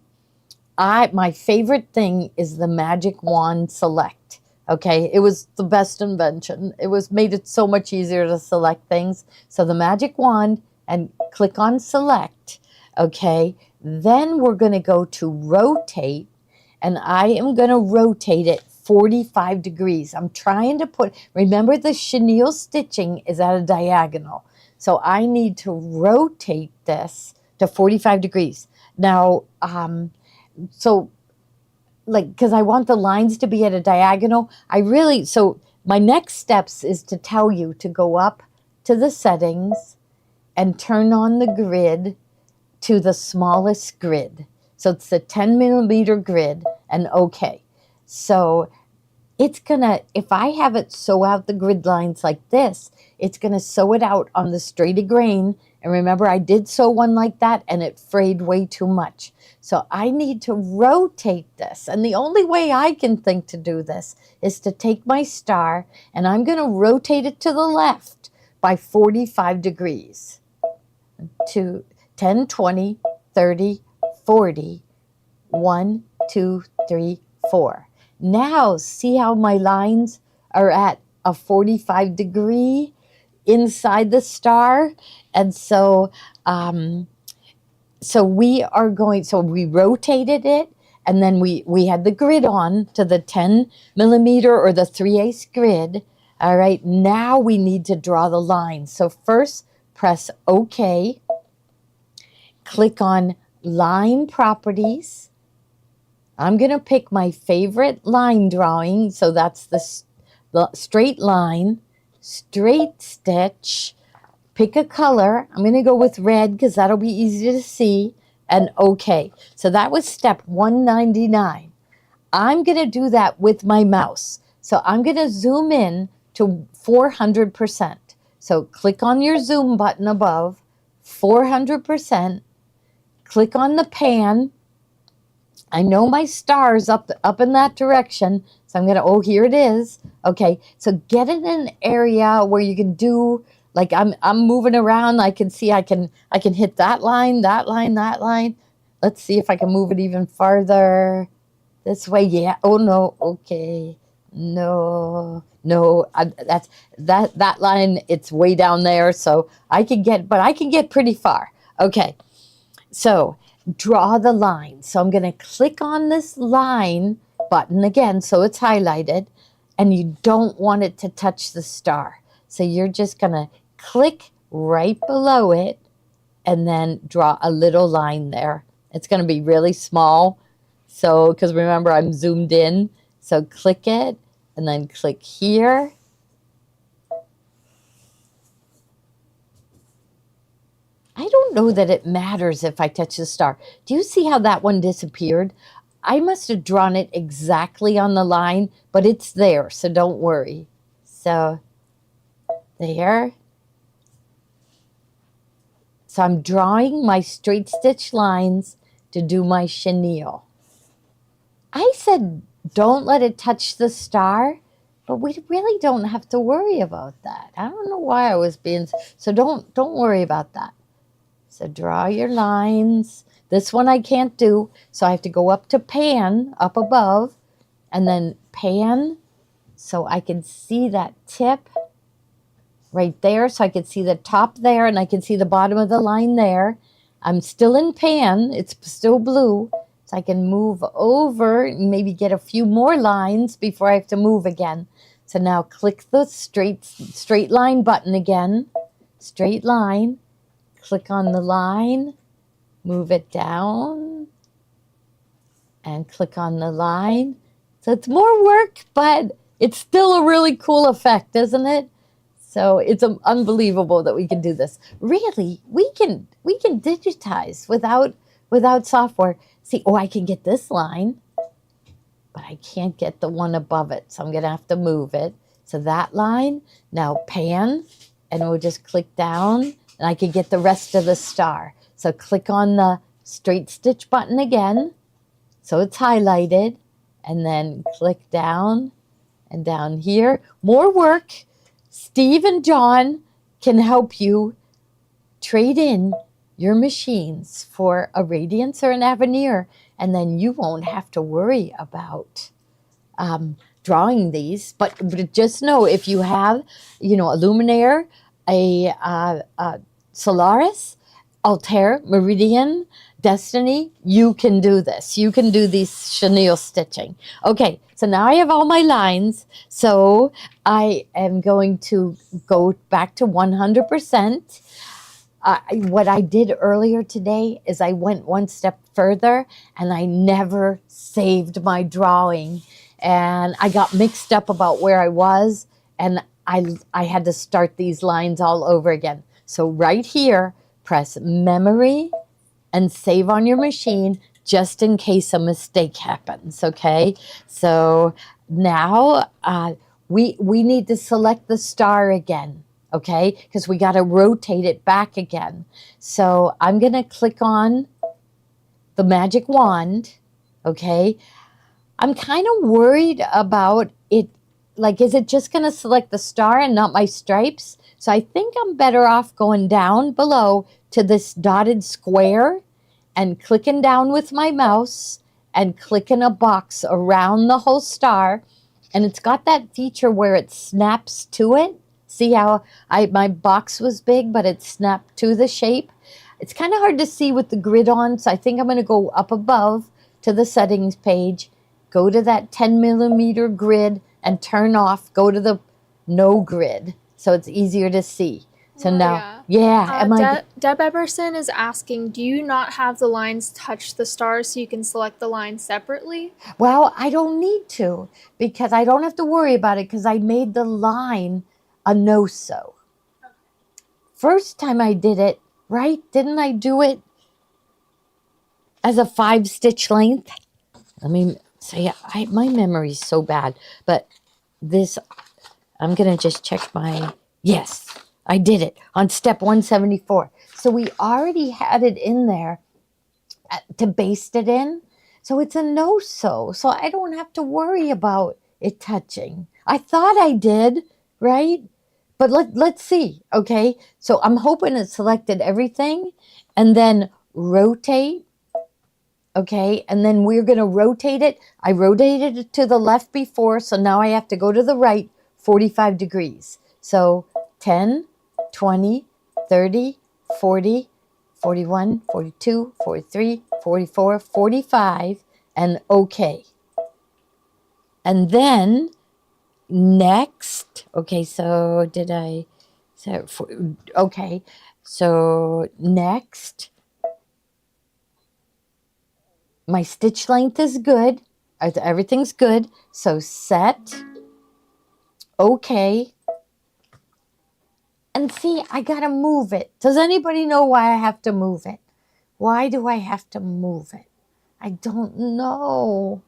My favorite thing is the magic wand select. Okay, it was the best invention. It made it so much easier to select things. So the magic wand and click on select. Okay, then we're going to go to rotate, and I am going to rotate it 45 degrees. I'm trying to remember the chenille stitching is at a diagonal. So I need to rotate this to 45 degrees. Now, so like, because I want the lines to be at a diagonal, so my next steps is to tell you to go up to the settings and turn on the grid to the smallest grid. So it's the 10 millimeter grid, and okay. So it's gonna, if I have it sew out the grid lines like this, it's gonna sew it out on the straighted grain. And remember, I did sew one like that and it frayed way too much. So I need to rotate this. And the only way I can think to do this is to take my star and I'm gonna rotate it to the left by 45 degrees to 10, 20, 30, 40, 1, 2, 3, 4. Now see how my lines are at a 45 degree inside the star. And so we rotated it, and then we had the grid on to the 10 millimeter or the 3/8 grid. All right, now we need to draw the lines. So first press OK, click on line properties. I'm going to pick my favorite line drawing. So that's the straight line, straight stitch. Pick a color. I'm going to go with red because that'll be easy to see. And okay. So that was step 199. I'm going to do that with my mouse. So I'm going to zoom in to 400%. So click on your zoom button above, 400%. Click on the pan. I know my star's up in that direction. So I'm going to, here it is. Okay. So get in an area where you can do, like I'm moving around. I can see I can hit that line, that line, that line. Let's see if I can move it even farther this way. Yeah. Oh no. Okay. No. That line. It's way down there. So I can get pretty far. Okay. So draw the line. So I'm going to click on this line button again. So it's highlighted, and you don't want it to touch the star. So you're just going to click right below it and then draw a little line there. It's going to be really small. So, because remember, I'm zoomed in. So click it and then click here. I don't know that it matters if I touch the star. Do you see how that one disappeared? I must have drawn it exactly on the line, but it's there, so don't worry. So there. So I'm drawing my straight stitch lines to do my chenille. I said don't let it touch the star, but we really don't have to worry about that. I don't know why I was being, so don't worry about that. So draw your lines. This one I can't do, so I have to go up to pan, up above, and then pan, so I can see that tip right there, so I can see the top there, and I can see the bottom of the line there. I'm still in pan, it's still blue, so I can move over and maybe get a few more lines before I have to move again. So now click the straight line button again. straight line, click on the line, move it down, and click on the line. So it's more work, but it's still a really cool effect, isn't it? So it's unbelievable that we can do this. Really, we can digitize without software. See, oh, I can get this line, but I can't get the one above it. So I'm going to have to move it. So that line, now pan, and we'll just click down, and I can get the rest of the star. So click on the straight stitch button again, so it's highlighted, and then click down and down here. More work. Steve and John can help you trade in your machines for a Radiance or an Avenir, and then you won't have to worry about drawing these. But just know, if you have, a Luminaire, a Solaris, Altair, Meridian, Destiny, you can do this. You can do these chenille stitching. Okay, so now I have all my lines. So I am going to go back to 100%. What I did earlier today is I went one step further, and I never saved my drawing. And I got mixed up about where I was, and I had to start these lines all over again. So right here, press memory and save on your machine, just in case a mistake happens, okay? So now we need to select the star again, okay? Because we got to rotate it back again. So I'm going to click on the magic wand, okay? I'm kind of worried about it. Like, is it just going to select the star and not my stripes? So I think I'm better off going down below to this dotted square and clicking down with my mouse and clicking a box around the whole star. And it's got that feature where it snaps to it. See how my box was big, but it snapped to the shape? It's kind of hard to see with the grid on, so I think I'm going to go up above to the settings page, go to that 10 millimeter grid and turn off, go to the no grid, so it's easier to see. So now, Deb Eberson is asking, do you not have the lines touch the stars so you can select the line separately? Well, I don't need to, because I don't have to worry about it, because I made the line a no-sew. Okay. First time I did it, right? Didn't I do it as a 5-stitch length? Let me say, my memory's so bad, but this, I'm going to just check yes, I did it on step 174. So we already had it in there to baste it in. So it's a no-sew. So I don't have to worry about it touching. I thought I did, right? But let's see, okay? So I'm hoping it selected everything, and then rotate, okay? And then we're going to rotate it. I rotated it to the left before, so now I have to go to the right 45 degrees. So 10, 20, 30, 40, 41, 42, 43, 44, 45, and okay. And then next, okay, so okay, so next, my stitch length is good, everything's good, so set, okay. And see, I gotta move it. Does anybody know why I have to move it? Why do I have to move it? I don't know.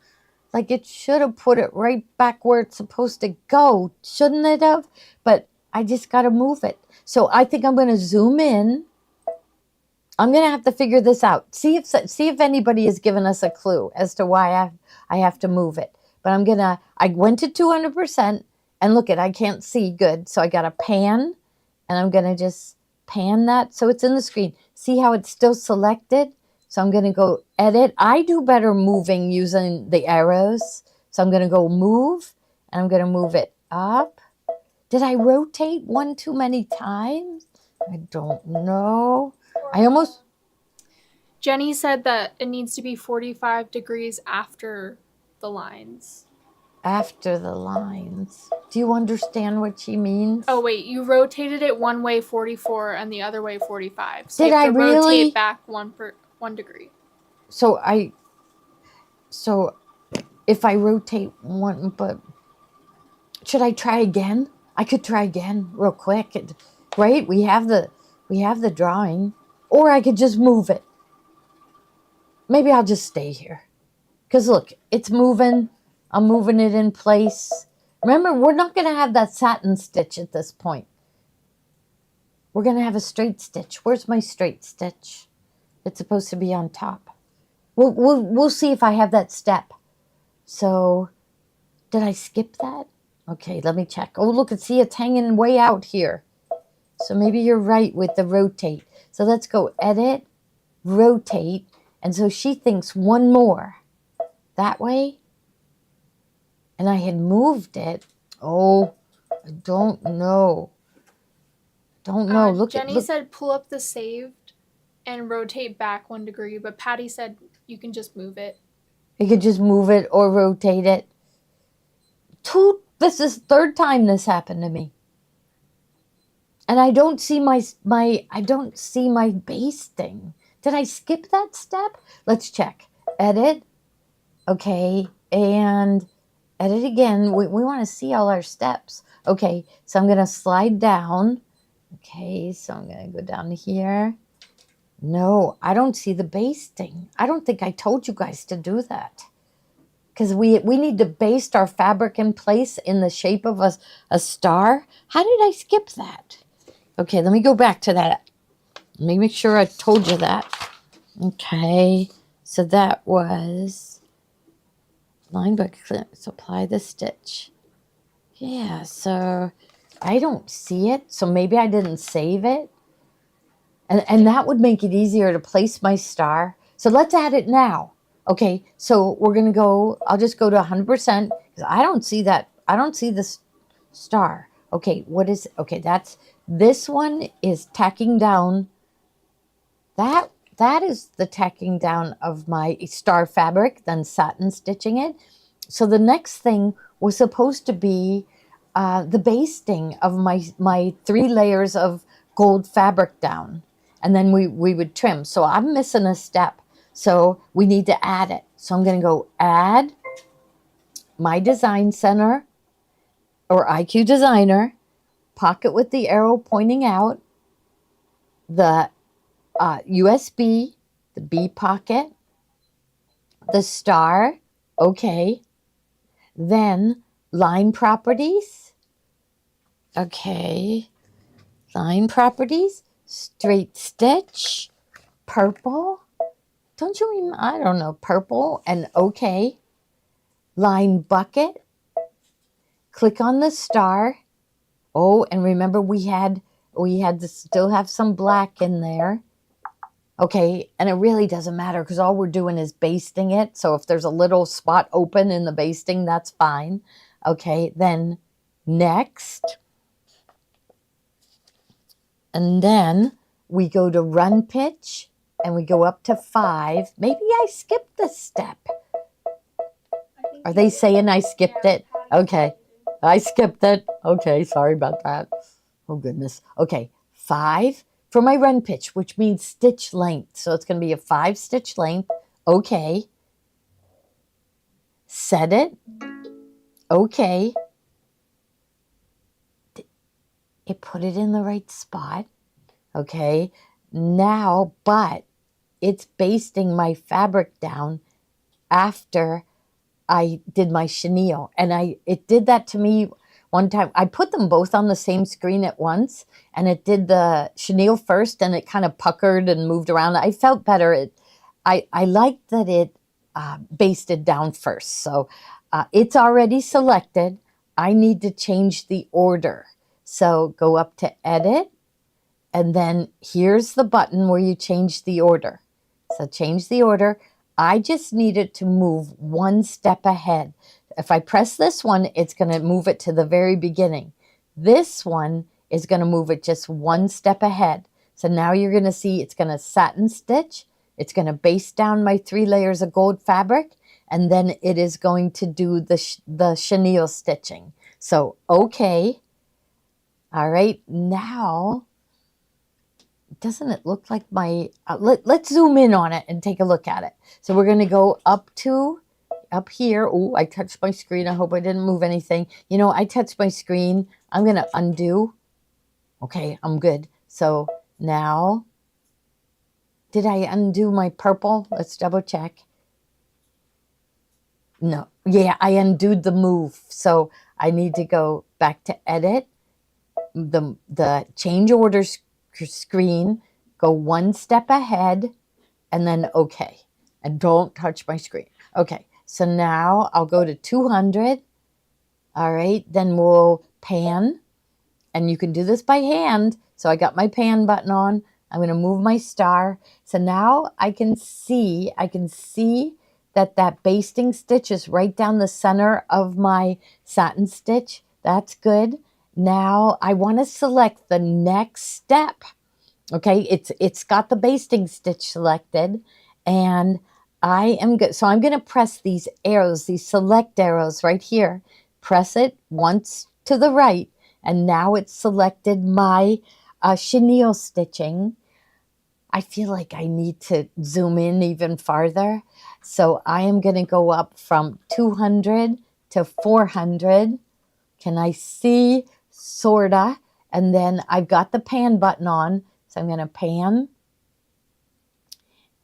Like, it should have put it right back where it's supposed to go, shouldn't it have? But I just gotta move it. So I think I'm gonna zoom in. I'm gonna have to figure this out. See if anybody has given us a clue as to why I have to move it. But I went to 200%, and look I can't see good, so I gotta pan. And I'm going to just pan that so it's in the screen. See how it's still selected? So I'm going to go edit. I do better moving using the arrows. So I'm going to go move, and I'm going to move it up. Did I rotate one too many times? I don't know. Jenny said that it needs to be 45 degrees after the lines. after the lines. Do you understand what she means? Oh wait, you rotated it one way 44 and the other way 45. So Did you have I to really? rotate back 1 degree. So if I rotate one, but should I try again? I could try again real quick. Right? We have the drawing, or I could just move it. Maybe I'll just stay here. Because look, it's moving. I'm moving it in place. Remember, we're not going to have that satin stitch at this point. We're going to have a straight stitch. Where's my straight stitch? It's supposed to be on top. We'll see if I have that step. So, did I skip that? Okay, let me check. Oh, look, see, it's hanging way out here. So maybe you're right with the rotate. So let's go edit, rotate. And so she thinks one more. That way. And I had moved it. Oh, I don't know. Don't know. Look Jenny look. said pull up the saved and rotate back 1 degree, but Patty said you can just move it. You could just move it or rotate it. This is the third time this happened to me. And I don't see my basting. Did I skip that step? Let's check. Edit. Okay, and edit again. We want to see all our steps. Okay, so I'm going to slide down. Okay, so I'm going to go down to here. No, I don't see the basting. I don't think I told you guys to do that. Because we need to baste our fabric in place in the shape of a star. How did I skip that? Okay, let me go back to that. Let me make sure I told you that. Okay, so that was line by clip, so apply the stitch. Yeah, so I don't see it, so maybe I didn't save it. And that would make it easier to place my star. So let's add it now. Okay, so we're going to go, I'll just go to 100% because I don't see that. I don't see this star. Okay, okay, this one is tacking down. That is the tacking down of my star fabric, then satin stitching it. So the next thing was supposed to be the basting of my 3 layers of gold fabric down. And then we would trim. So I'm missing a step. So we need to add it. So I'm going to go add my design center or IQ designer, pocket with the arrow pointing out, the USB, the B pocket, the star, okay. Then line properties, okay. Line properties, straight stitch, purple. Don't you remember? I don't know, purple and okay. Line bucket. Click on the star. Oh, and remember we had to still have some black in there. Okay, and it really doesn't matter because all we're doing is basting it. So if there's a little spot open in the basting, that's fine. Okay, then next. And then we go to run pitch and we go up to 5. Maybe I skipped this step. Are they saying I skipped it? Okay, I skipped it. Okay, sorry about that. Oh, goodness. Okay, 5 for my run pitch, which means stitch length. So it's going to be a 5 stitch length. Okay. Set it. Okay. It put it in the right spot. Okay. Now, but it's basting my fabric down after I did my chenille. And it did that to me one time. I put them both on the same screen at once, and it did the chenille first, and it kind of puckered and moved around. I felt better. I liked that it basted down first. So it's already selected. I need to change the order. So go up to edit, and then here's the button where you change the order. So change the order. I just need it to move 1 step ahead. If I press this one, it's going to move it to the very beginning. This one is going to move it just 1 step ahead. So now you're going to see it's going to satin stitch. It's going to baste down my 3 layers of gold fabric. and then it is going to do the chenille stitching. So, okay. All right, now, doesn't it look like my, let's zoom in on it and take a look at it. So we're going to go up here. Oh, I touched my screen. I hope I didn't move anything. You know, I touched my screen. I'm going to undo. Okay, I'm good. So now, did I undo my purple? Let's double check. No, yeah, I undid the move. So I need to go back to edit, the change orders screen, go one step ahead, and then okay. And don't touch my screen. Okay, so now I'll go to 200. All right, then we'll pan. And you can do this by hand. So I got my pan button on. I'm going to move my star. So now I can see that basting stitch is right down the center of my satin stitch. That's good. Now I want to select the next step. Okay, it's got the basting stitch selected, and I am good. So I'm going to press these arrows, these select arrows right here. Press it once to the right, and now it's selected my chenille stitching. I feel like I need to zoom in even farther. So I am going to go up from 200 to 400. Can I see? Sorta. And then I've got the pan button on. So I'm going to pan.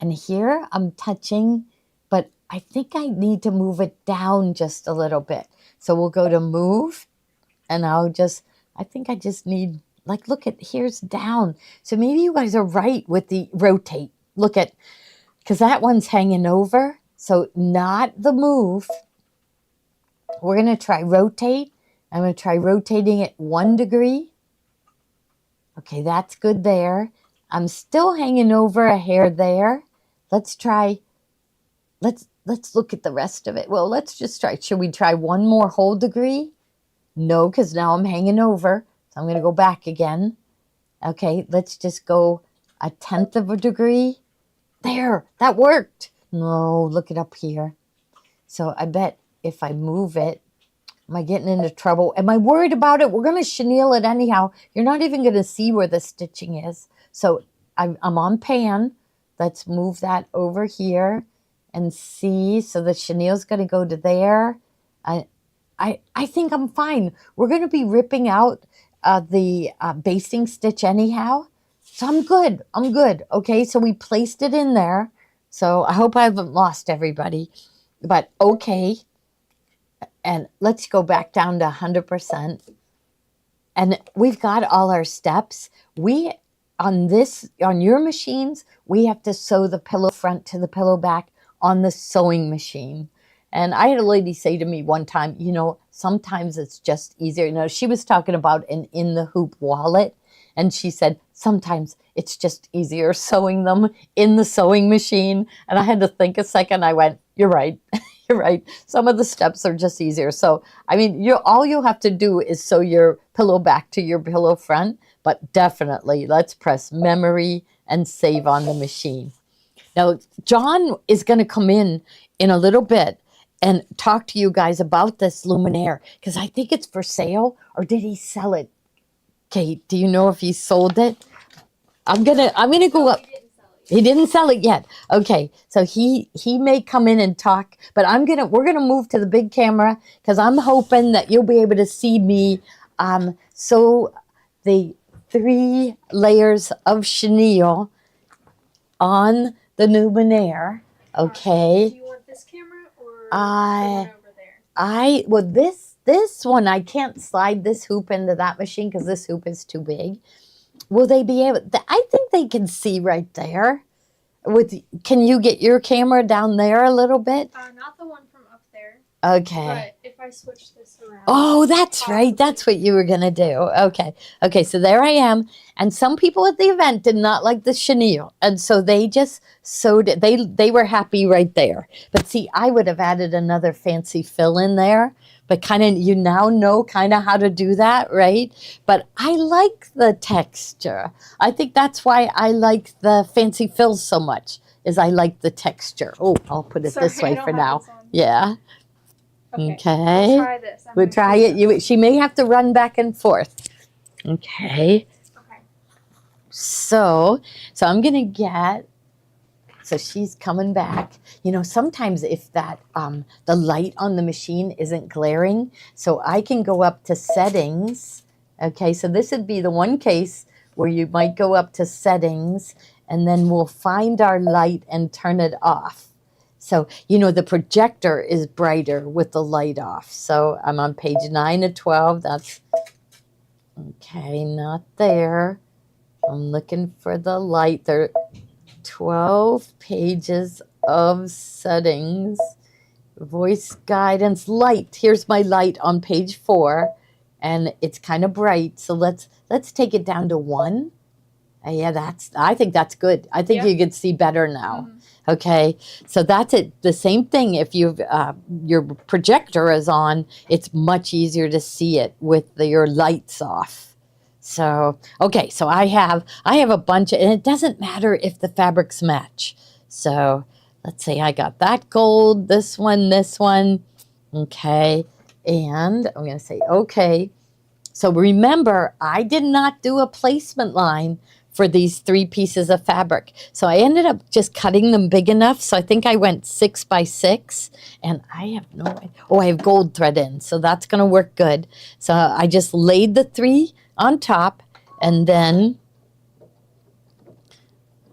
And here I'm touching, but I think I need to move it down just a little bit. So we'll go to move, and I think I just need, like, look at, here's down. So maybe you guys are right with the rotate. Look at, because that one's hanging over. So not the move. We're going to try rotate. I'm going to try rotating it 1 degree. Okay, that's good there. I'm still hanging over a hair there. Let's try, let's look at the rest of it. Well, let's just try, should we try 1 more whole degree? No, because now I'm hanging over. So I'm going to go back again. Okay, let's just go 1/10 of a degree. There, that worked. No, look it up here. So I bet if I move it, am I getting into trouble? Am I worried about it? We're going to chenille it anyhow. You're not even going to see where the stitching is. So I'm on pan. Let's move that over here and see. So the chenille's going to go to there. I think I'm fine. We're going to be ripping out the basting stitch anyhow. So I'm good. I'm good. Okay, so we placed it in there. So I hope I haven't lost everybody. But okay. And let's go back down to 100%. And we've got all our steps. On your machines, we have to sew the pillow front to the pillow back on the sewing machine. And I had a lady say to me one time, you know, sometimes it's just easier. You know, she was talking about an in the hoop wallet. And she said, sometimes it's just easier sewing them in the sewing machine. And I had to think a second. I went, you're right. You're right. Some of the steps are just easier. So, I mean, all you have to do is sew your pillow back to your pillow front. But definitely, let's press memory and save on the machine. Now, John is going to come in a little bit and talk to you guys about this luminaire, because I think it's for sale, or did he sell it? Kate, do you know if he sold it? I'm gonna go up. He didn't sell it yet. Okay, so he may come in and talk, but we're gonna move to the big camera, because I'm hoping that you'll be able to see me sew the 3 layers of chenille on the luminaire. Okay. Do you want this camera or the one over there? Well, this one, I can't slide this hoop into that machine because this hoop is too big. Will they be able? I think they can see right there. Can you get your camera down there a little bit? Not the one from up there. Okay. But if I switch this around. Oh, that's right. That's what you were going to do. Okay. Okay, so there I am. And some people at the event did not like the chenille. And so they just sewed it. They were happy right there. But see, I would have added another fancy fill in there. But kind of, you now know kind of how to do that, right? But I like the texture. I think that's why I like the fancy fills so much, is I like the texture. Oh, I'll put it this way for now. Yeah. Okay. Okay. We'll try this. We'll try it. She may have to run back and forth. Okay. Okay. So I'm gonna get. So she's coming back. You know, sometimes if that the light on the machine isn't glaring, so I can go up to settings. Okay, so this would be the one case where you might go up to settings, and then we'll find our light and turn it off. So, you know, the projector is brighter with the light off. So I'm on page 9 of 12. That's okay, not there. I'm looking for the light. There 12 pages of settings, voice guidance, light. Here's my light on page 4, and it's kind of bright. So let's take it down to 1. Yeah, I think that's good. I think you can see better now. Okay, so that's it. The same thing. If you've your projector is on, it's much easier to see it with your lights off. So okay, so I have a bunch, and it doesn't matter if the fabrics match. So let's say I got that gold, this one, okay, and I'm going to say okay. So remember, I did not do a placement line for these 3 pieces of fabric. So I ended up just cutting them big enough. So I think I went 6 by 6, and I have no idea. Oh, I have gold thread in, so that's going to work good. So I just laid the 3 on top, and then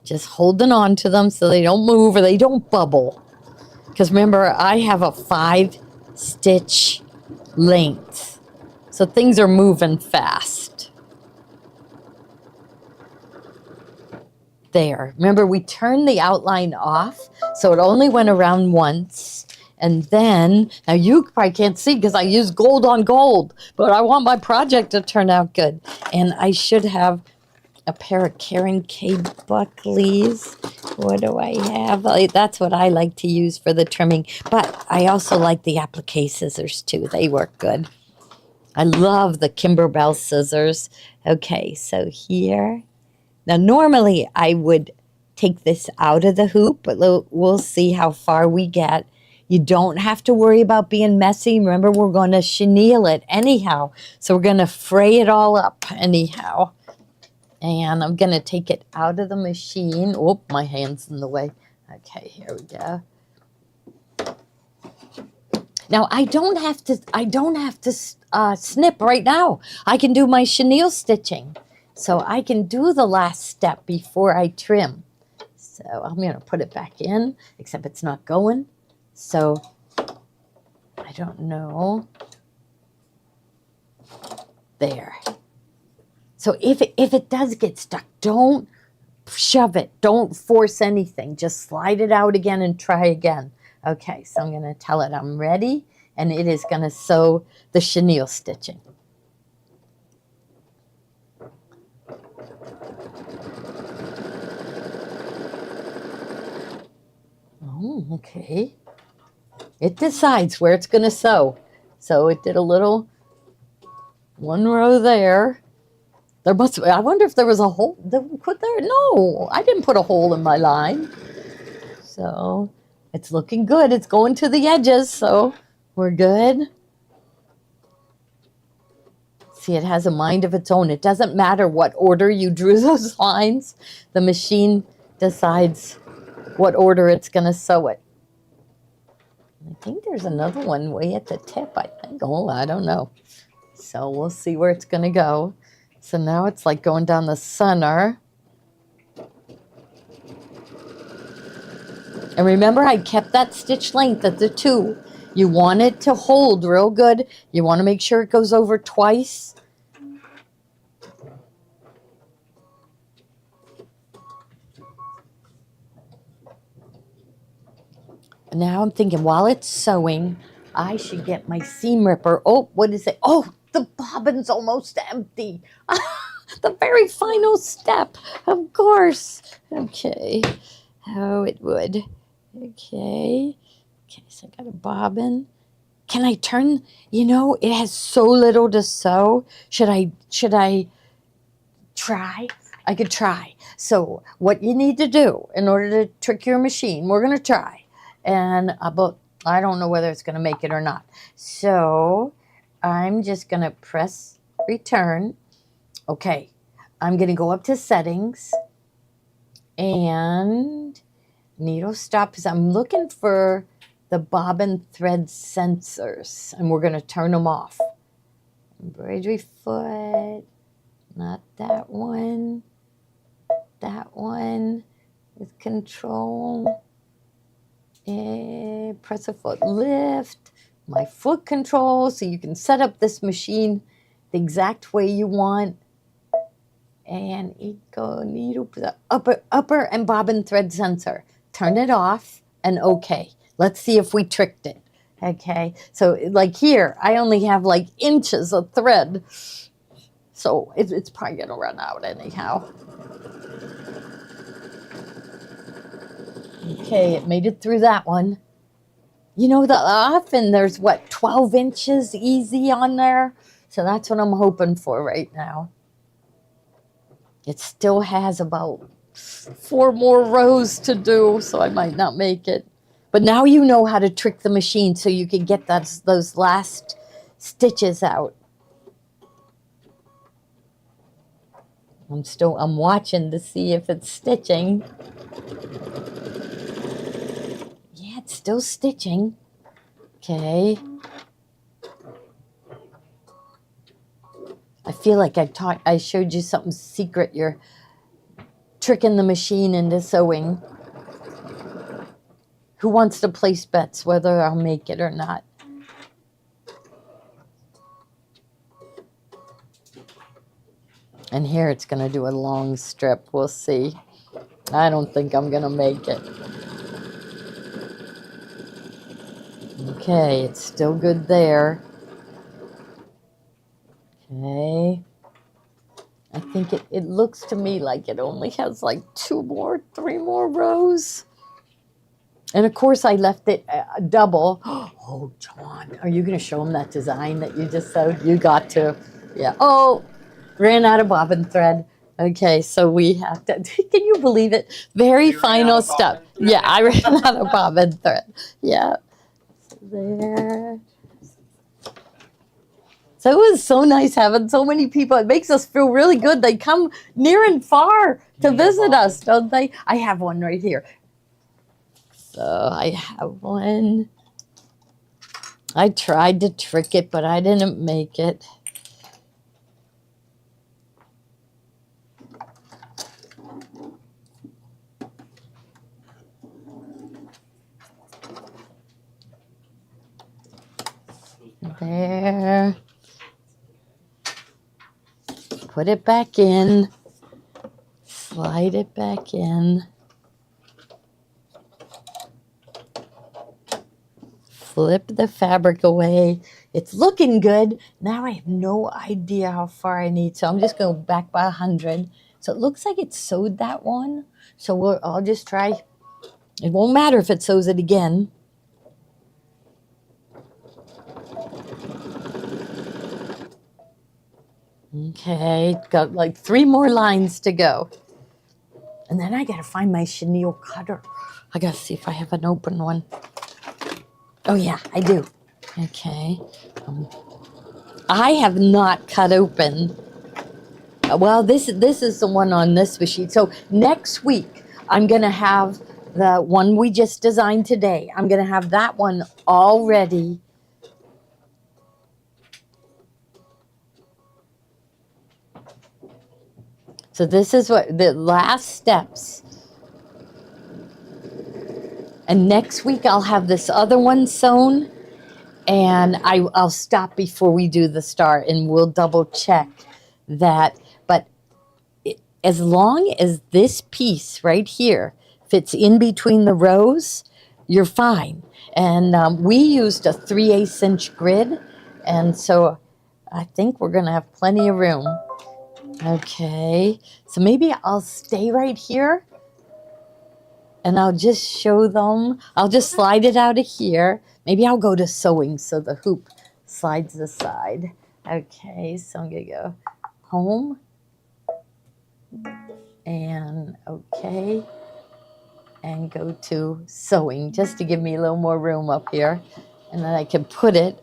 just holding on to them so they don't move or they don't bubble. Because remember, I have a 5 stitch length. So things are moving fast. There. Remember, we turned the outline off, so it only went around once. And then, now you probably can't see because I used gold on gold, but I want my project to turn out good. And I should have a pair of Karen K Buckleys. What do I have? That's what I like to use for the trimming. But I also like the applique scissors too. They work good. I love the Kimberbell scissors. Okay, so here. Now, normally I would take this out of the hoop, but we'll see how far we get. You don't have to worry about being messy. Remember, we're going to chenille it anyhow. So we're going to fray it all up anyhow. And I'm going to take it out of the machine. Oh, my hand's in the way. Okay, here we go. Now, I don't have to snip right now. I can do my chenille stitching. So I can do the last step before I trim. So I'm going to put it back in, except it's not going. So I don't know. There. So if it does get stuck, don't shove it. Don't force anything. Just slide it out again and try again. Okay, so I'm going to tell it I'm ready, and it is going to sew the chenille stitching. Oh, okay. It decides where it's going to sew. So it did a little 1 row there. There must be, I wonder if there was a hole. Could there? No, I didn't put a hole in my line. So it's looking good. It's going to the edges, so we're good. See, it has a mind of its own. It doesn't matter what order you drew those lines. The machine decides what order it's going to sew it. I think there's another one way at the tip, I think. Oh, I don't know. So we'll see where it's going to go. So now it's like going down the center. And remember, I kept that stitch length at the 2. You want it to hold real good. You want to make sure it goes over twice. Now I'm thinking, while it's sewing, I should get my seam ripper. Oh, what is it? Oh, the bobbin's almost empty. The very final step, of course. Okay. Oh, it would. Okay. Okay, so I got a bobbin. Can I turn, it has so little to sew. Should I try? I could try. So what you need to do in order to trick your machine, we're going to try. And about I don't know whether it's going to make it or not. So I'm just going to press return. Okay, I'm going to go up to settings and needle stop, because I'm looking for the bobbin thread sensors, and we're going to turn them off. Embroidery foot, not that one, that one with control. And press a foot lift, my foot control, so you can set up this machine the exact way you want. And eco needle, the upper and bobbin thread sensor. Turn it off and okay. Let's see if we tricked it. Okay, so like here, I only have like inches of thread, so it's probably gonna run out anyhow. Okay, it made it through that one. You know, often there's what, 12 inches easy on there, so that's what I'm hoping for right now. It still has about 4 more rows to do, so I might not make it. But now you know how to trick the machine so you can get those last stitches out. I'm watching to see if it's stitching. Yeah, it's still stitching. Okay. I feel like I showed you something secret. You're tricking the machine into sewing. Who wants to place bets whether I'll make it or not? And here it's going to do a long strip. We'll see. I don't think I'm going to make it. Okay, it's still good there. Okay. I think it looks to me like it only has like 3 more rows. And of course I left it double. Oh, John, are you going to show them that design that you just sewed? You got to. Yeah. Oh, ran out of bobbin thread. Okay, so we have to, can you believe it? Very final step. Yeah, I ran out of bobbin thread. Yeah. So there. So it was so nice having so many people. It makes us feel really good. They come near and far to visit us, don't they? I have one right here. So I have one. I tried to trick it, but I didn't make it. There. Put it back in. Slide it back in. Flip the fabric away. It's looking good. Now I have no idea how far I need, so I'm just going back by 100. So it looks like it sewed that one. So I'll just try. It won't matter if it sews it again. Okay, got like 3 more lines to go. And then I gotta find my chenille cutter. I gotta see if I have an open one. Oh yeah, I do. Okay. I have not cut open. Well, this is the one on this machine. So next week, I'm gonna have the one we just designed today. I'm gonna have that one all ready. So this is what the last steps. And next week I'll have this other one sewn, and I'll stop before we do the star, and we'll double check that. But as long as this piece right here fits in between the rows, you're fine. And we used a 3/8 inch grid, and so I think we're gonna have plenty of room. Okay, so maybe I'll stay right here and I'll just show them. I'll just slide it out of here. Maybe I'll go to sewing so the hoop slides aside. Okay, so I'm gonna go home. And okay. and go to sewing just to give me a little more room up here. And then I can put it.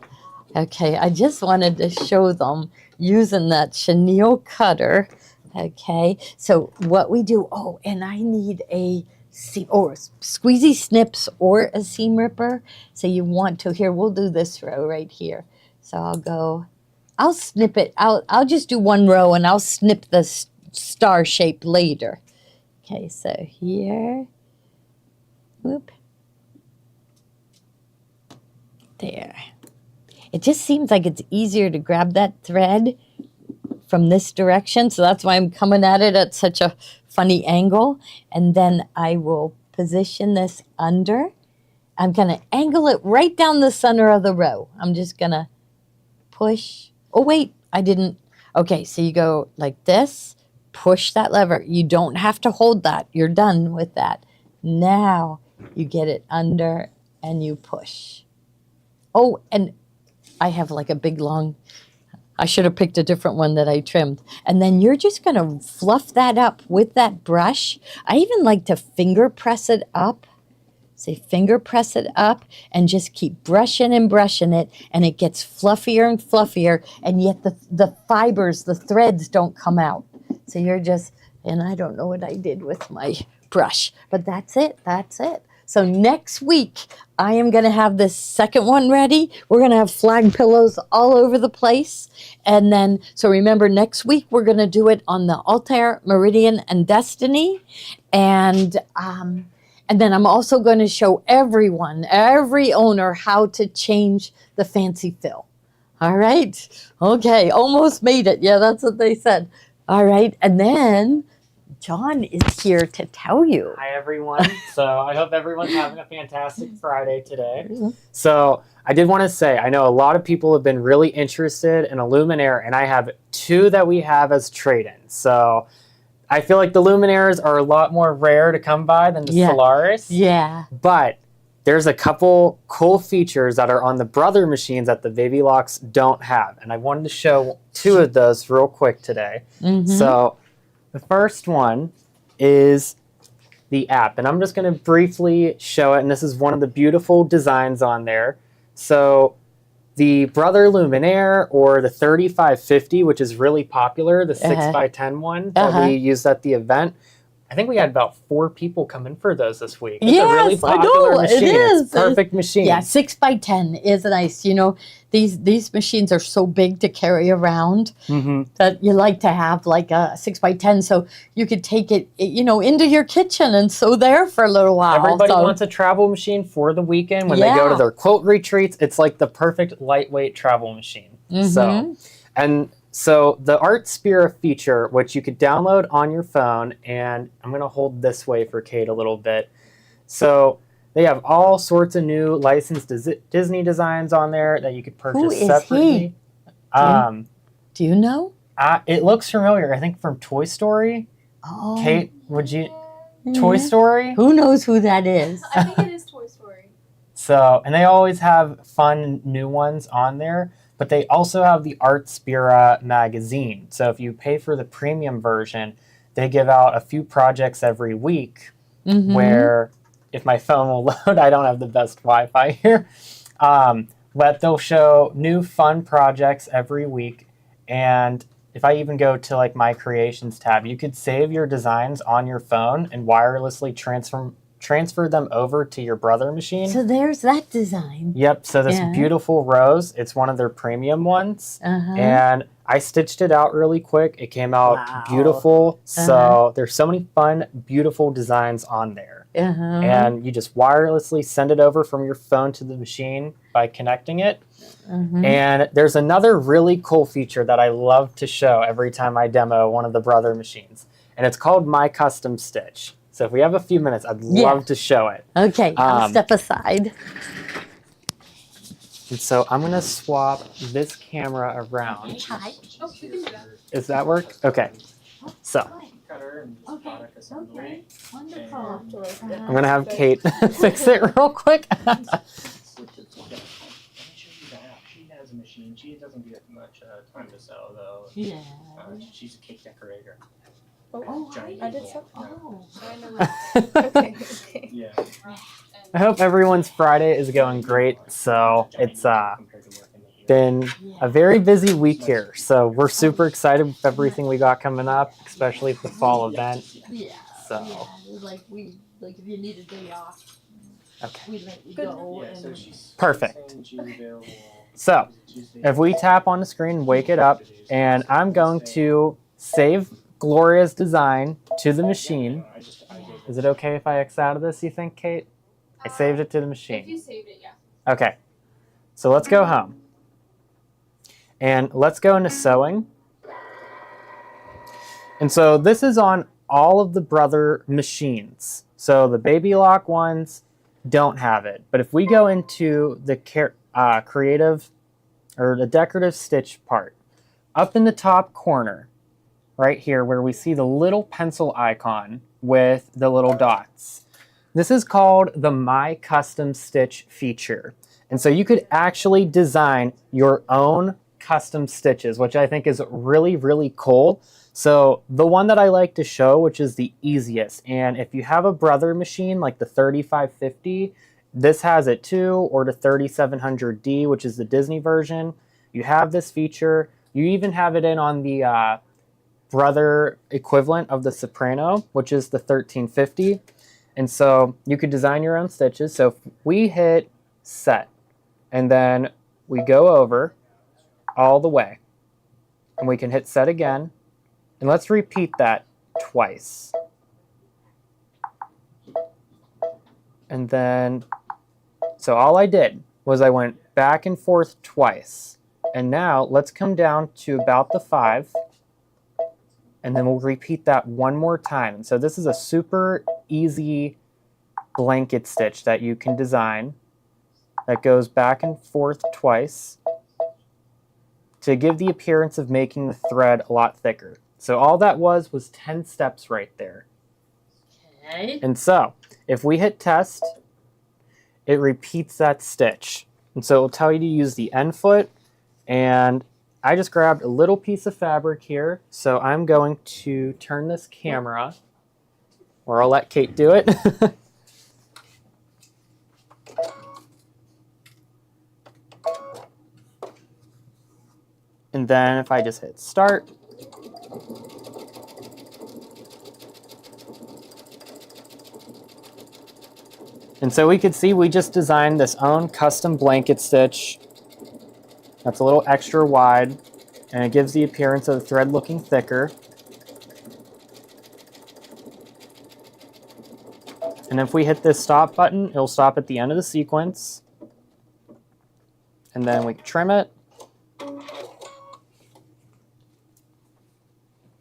Okay, I just wanted to show them using that chenille cutter. Okay, so what we do, oh, and I need a seam, or squeezy snips or a seam ripper. So you want to, here, we'll do this row right here. So I'll snip it, I'll just do one row and I'll snip the star shape later. Okay, so here, whoop, there. It just seems like it's easier to grab that thread from this direction, so that's why I'm coming at it at such a funny angle. And then I will position this under. I'm going to angle it right down the center of the row. I'm just going to push. Oh, wait, I didn't. Okay, so you go like this, push that lever. You don't have to hold that. You're done with that. Now you get it under and you push. Oh, and I have like a big long, I should have picked a different one that I trimmed. And then you're just going to fluff that up with that brush. I even like to finger press it up. Say finger press it up and just keep brushing and brushing it, and it gets fluffier and fluffier, and yet the fibers, the threads don't come out. So you're just, and I don't know what I did with my brush, but that's it, that's it. So next week, I am going to have this second one ready. We're going to have flag pillows all over the place. And then, so remember, next week, we're going to do it on the Altair, Meridian, and Destiny. And then I'm also going to show everyone, every owner, how to change the fancy fill. All right. Okay. Almost made it. Yeah, that's what they said. All right. And then John is here to tell you. Hi, everyone. So I hope everyone's having a fantastic Friday today. So I did want to say, I know a lot of people have been really interested in a Luminaire, and I have two that we have as trade-ins. So I feel like the Luminaires are a lot more rare to come by than the Solaris. Yeah. But there's a couple cool features that are on the brother machines that the Baby Locks don't have. And I wanted to show two of those real quick today. So the first one is the app, and I'm just going to briefly show it, and this is one of the beautiful designs on there. So the Brother Luminaire, or the 3550, which is really popular, the 6x10 one that we used at the event. I think we had about 4 people come in for those this week. It's a really popular machine. It is. It's a perfect machine. Yeah, 6x10 is nice. You know, these machines are so big to carry around that you like to have like a 6x10, so you could take it, you know, into your kitchen and sew there for a little while. Everybody wants a travel machine for the weekend when they go to their quilt retreats. It's like the perfect lightweight travel machine. So the Art Spira feature, which you could download on your phone, and I'm going to hold this way for Kate a little bit. So they have all sorts of new licensed Disney designs on there that you could purchase separately. Who is he? Do you know? It looks familiar. I think from Toy Story. Oh. Kate, would you? Toy Story? Who knows who that is? I think it is Toy Story. So, and they always have fun new ones on there. But they also have the Art Spira magazine. So if you pay for the premium version, they give out a few projects every week where, if my phone will load, I don't have the best Wi-Fi here, but they'll show new fun projects every week. And if I even go to like my creations tab, you could save your designs on your phone and wirelessly transfer them over to your brother machine. So there's that design. Yep. So this beautiful rose, it's one of their premium ones. And I stitched it out really quick. It came out beautiful. So there's so many fun, beautiful designs on there. And you just wirelessly send it over from your phone to the machine by connecting it. And there's another really cool feature that I love to show every time I demo one of the brother machines. And it's called My Custom Stitch. So if we have a few minutes, I'd love to show it. Okay, I'll step aside. And so I'm going to swap this camera around. Hi. Oh, we can do that. Does that work? Okay. So Okay, wonderful. I'm going to have Kate fix it real quick. Let me show you the app. She has a machine. She doesn't get much time to sew, though. Yeah. She's a cake decorator. Oh, giant I did eagle. something. Okay. Okay. Yeah. I hope everyone's Friday is going great. So it's been a very busy week here. So we're super excited with everything we got coming up, especially with the fall event. Yeah. So. Yeah. Like if you need a day off, Okay. we let you Good. go. Yeah, so And she's Perfect. saying she's available So Tuesday. if we tap on the screen, wake it up, and I'm going to save Gloria's design to the machine. Is it okay if I X out of this, you think, Kate? I saved it to the machine. If you saved it, yeah. Okay. So let's go home. And let's go into sewing. And so this is on all of the Brother machines. So the baby lock ones don't have it. But if we go into the creative or the decorative stitch part, up in the top corner, right here where we see the little pencil icon with the little dots, this is called the My Custom Stitch feature. And so you could actually design your own custom stitches, which I think is really, really cool. So the one that I like to show, which is the easiest, and if you have a Brother machine like the 3550, this has it too, or the 3700D, which is the Disney version, you have this feature. You even have it in on the Brother equivalent of the Soprano, which is the 1350. And so you could design your own stitches. So if we hit set and then we go over all the way and we can hit set again, and let's repeat that twice. And then, so all I did was I went back and forth twice. And now let's come down to about the 5. And then we'll repeat that one more time. And so this is a super easy blanket stitch that you can design that goes back and forth twice to give the appearance of making the thread a lot thicker. So all that was 10 steps right there. okay. And so if we hit test, it repeats that stitch. And so it will tell you to use the end foot. And I just grabbed a little piece of fabric here. So I'm going to turn this camera, or I'll let Kate do it. And then if I just hit start, and so we could see we just designed this own custom blanket stitch that's a little extra wide, and it gives the appearance of the thread looking thicker. And if we hit this stop button, it'll stop at the end of the sequence. And then we can trim it.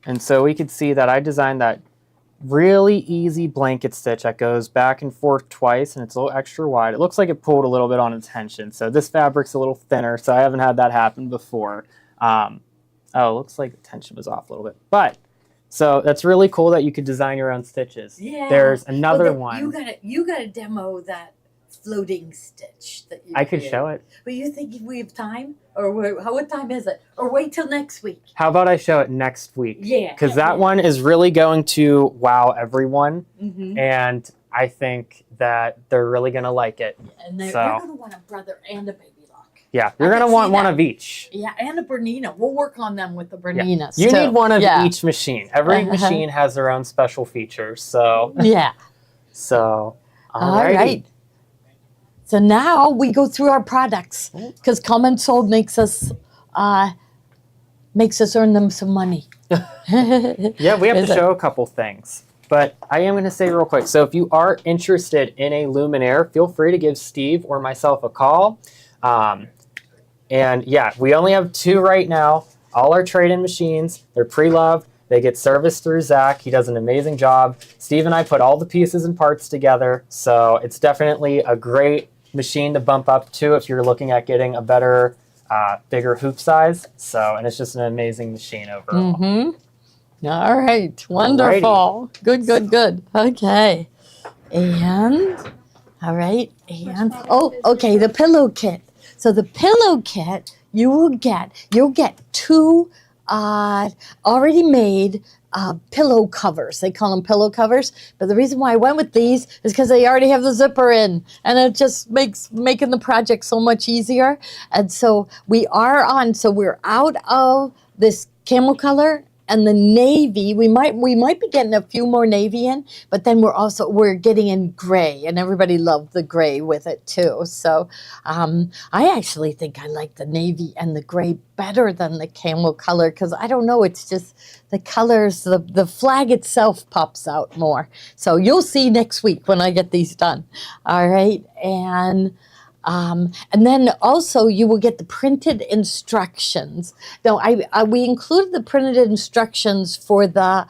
And so we could see that I designed that really easy blanket stitch that goes back and forth twice, and it's a little extra wide. It looks like it pulled a little bit on its tension. So this fabric's a little thinner, so I haven't had that happen before. Oh, it looks like the tension was off a little bit. But, so that's really cool that you could design your own stitches. Yeah. There's another Well, one. You gotta demo that floating stitch that you I could did. show it. But you think if we have time? Or what time is it? Or wait till next week? How about I show it next week? Yeah. Because that one is really going to wow everyone. Mm-hmm. And I think that they're really going to like it. And they're So- going to want a Brother and a baby lock. Yeah, you're I going to can want see one that. of each. Yeah, and a Bernina. We'll work on them with the Berninas. You too. need one of Yeah. each machine. Every Uh-huh. machine has their own special features. So, Yeah. all All right. So now we go through our products because Common Soul makes us earn them some money. Yeah, we have Is to it? show a couple things. But I am going to say real quick, so if you are interested in a luminaire, feel free to give Steve or myself a call. And yeah, we only have 2 right now. All our trade-in machines, they're pre-loved. They get serviced through Zach. He does an amazing job. Steve and I put all the pieces and parts together. So it's definitely a great machine to bump up to if you're looking at getting a better, bigger hoop size. So, and it's just an amazing machine overall. Mm-hmm. All right. Wonderful. Good, good, good. Okay. And, all right. And, oh, okay, the pillow kit. So the pillow kit, you'll get 2 already made pillow covers. They call them pillow covers. But the reason why I went with these is because they already have the zipper in, and it just makes making the project so much easier. And so we're out of this camel color and the navy. We might be getting a few more navy in, but then we're getting in gray, and everybody loved the gray with it too. So I actually think I like the navy and the gray better than the camel color, because I don't know, it's just the colors, the flag itself pops out more. So you'll see next week when I get these done. All right, and then also you will get the printed instructions. Now, we included the printed instructions for the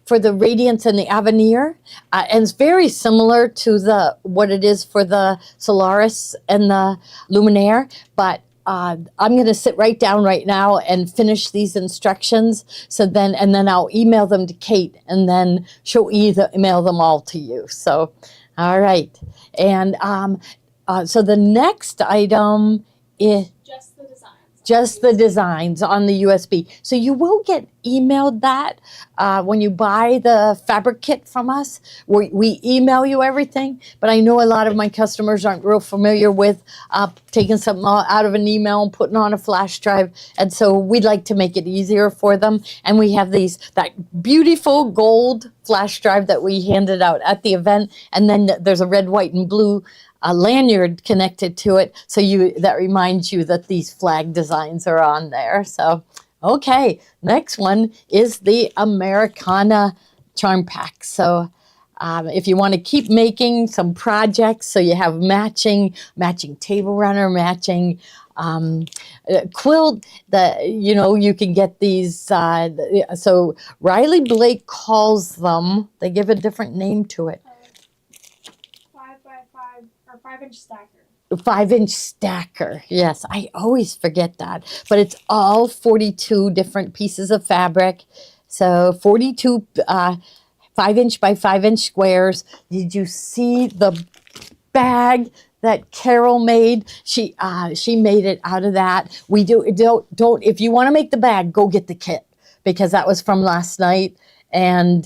Radiance and the Avenir, and it's very similar to what it is for the Solaris and the Luminaire, but I'm going to sit right down right now and finish these instructions. And then I'll email them to Kate, and then she'll email them all to you. So, all right. And so the next item is just the designs on the USB. So you will get emailed that when you buy the fabric kit from us. We email you everything, but I know a lot of my customers aren't real familiar with taking something out of an email and putting on a flash drive, and so we'd like to make it easier for them. And we have that beautiful gold flash drive that we handed out at the event, and then there's a red, white, and blue lanyard connected to it, so that reminds you that these flag designs are on there. So, okay, next one is the Americana charm pack. So, if you want to keep making some projects, so you have matching table runner, matching quilt, you can get these. So Riley Blake calls them. They give a different name to it. 5-inch stacker. 5-inch stacker. Yes, I always forget that. But it's all 42 different pieces of fabric. So 42 5-inch by 5-inch squares. Did you see the bag that Carol made? She made it out of that. Don't if you want to make the bag, go get the kit, because that was from last night. And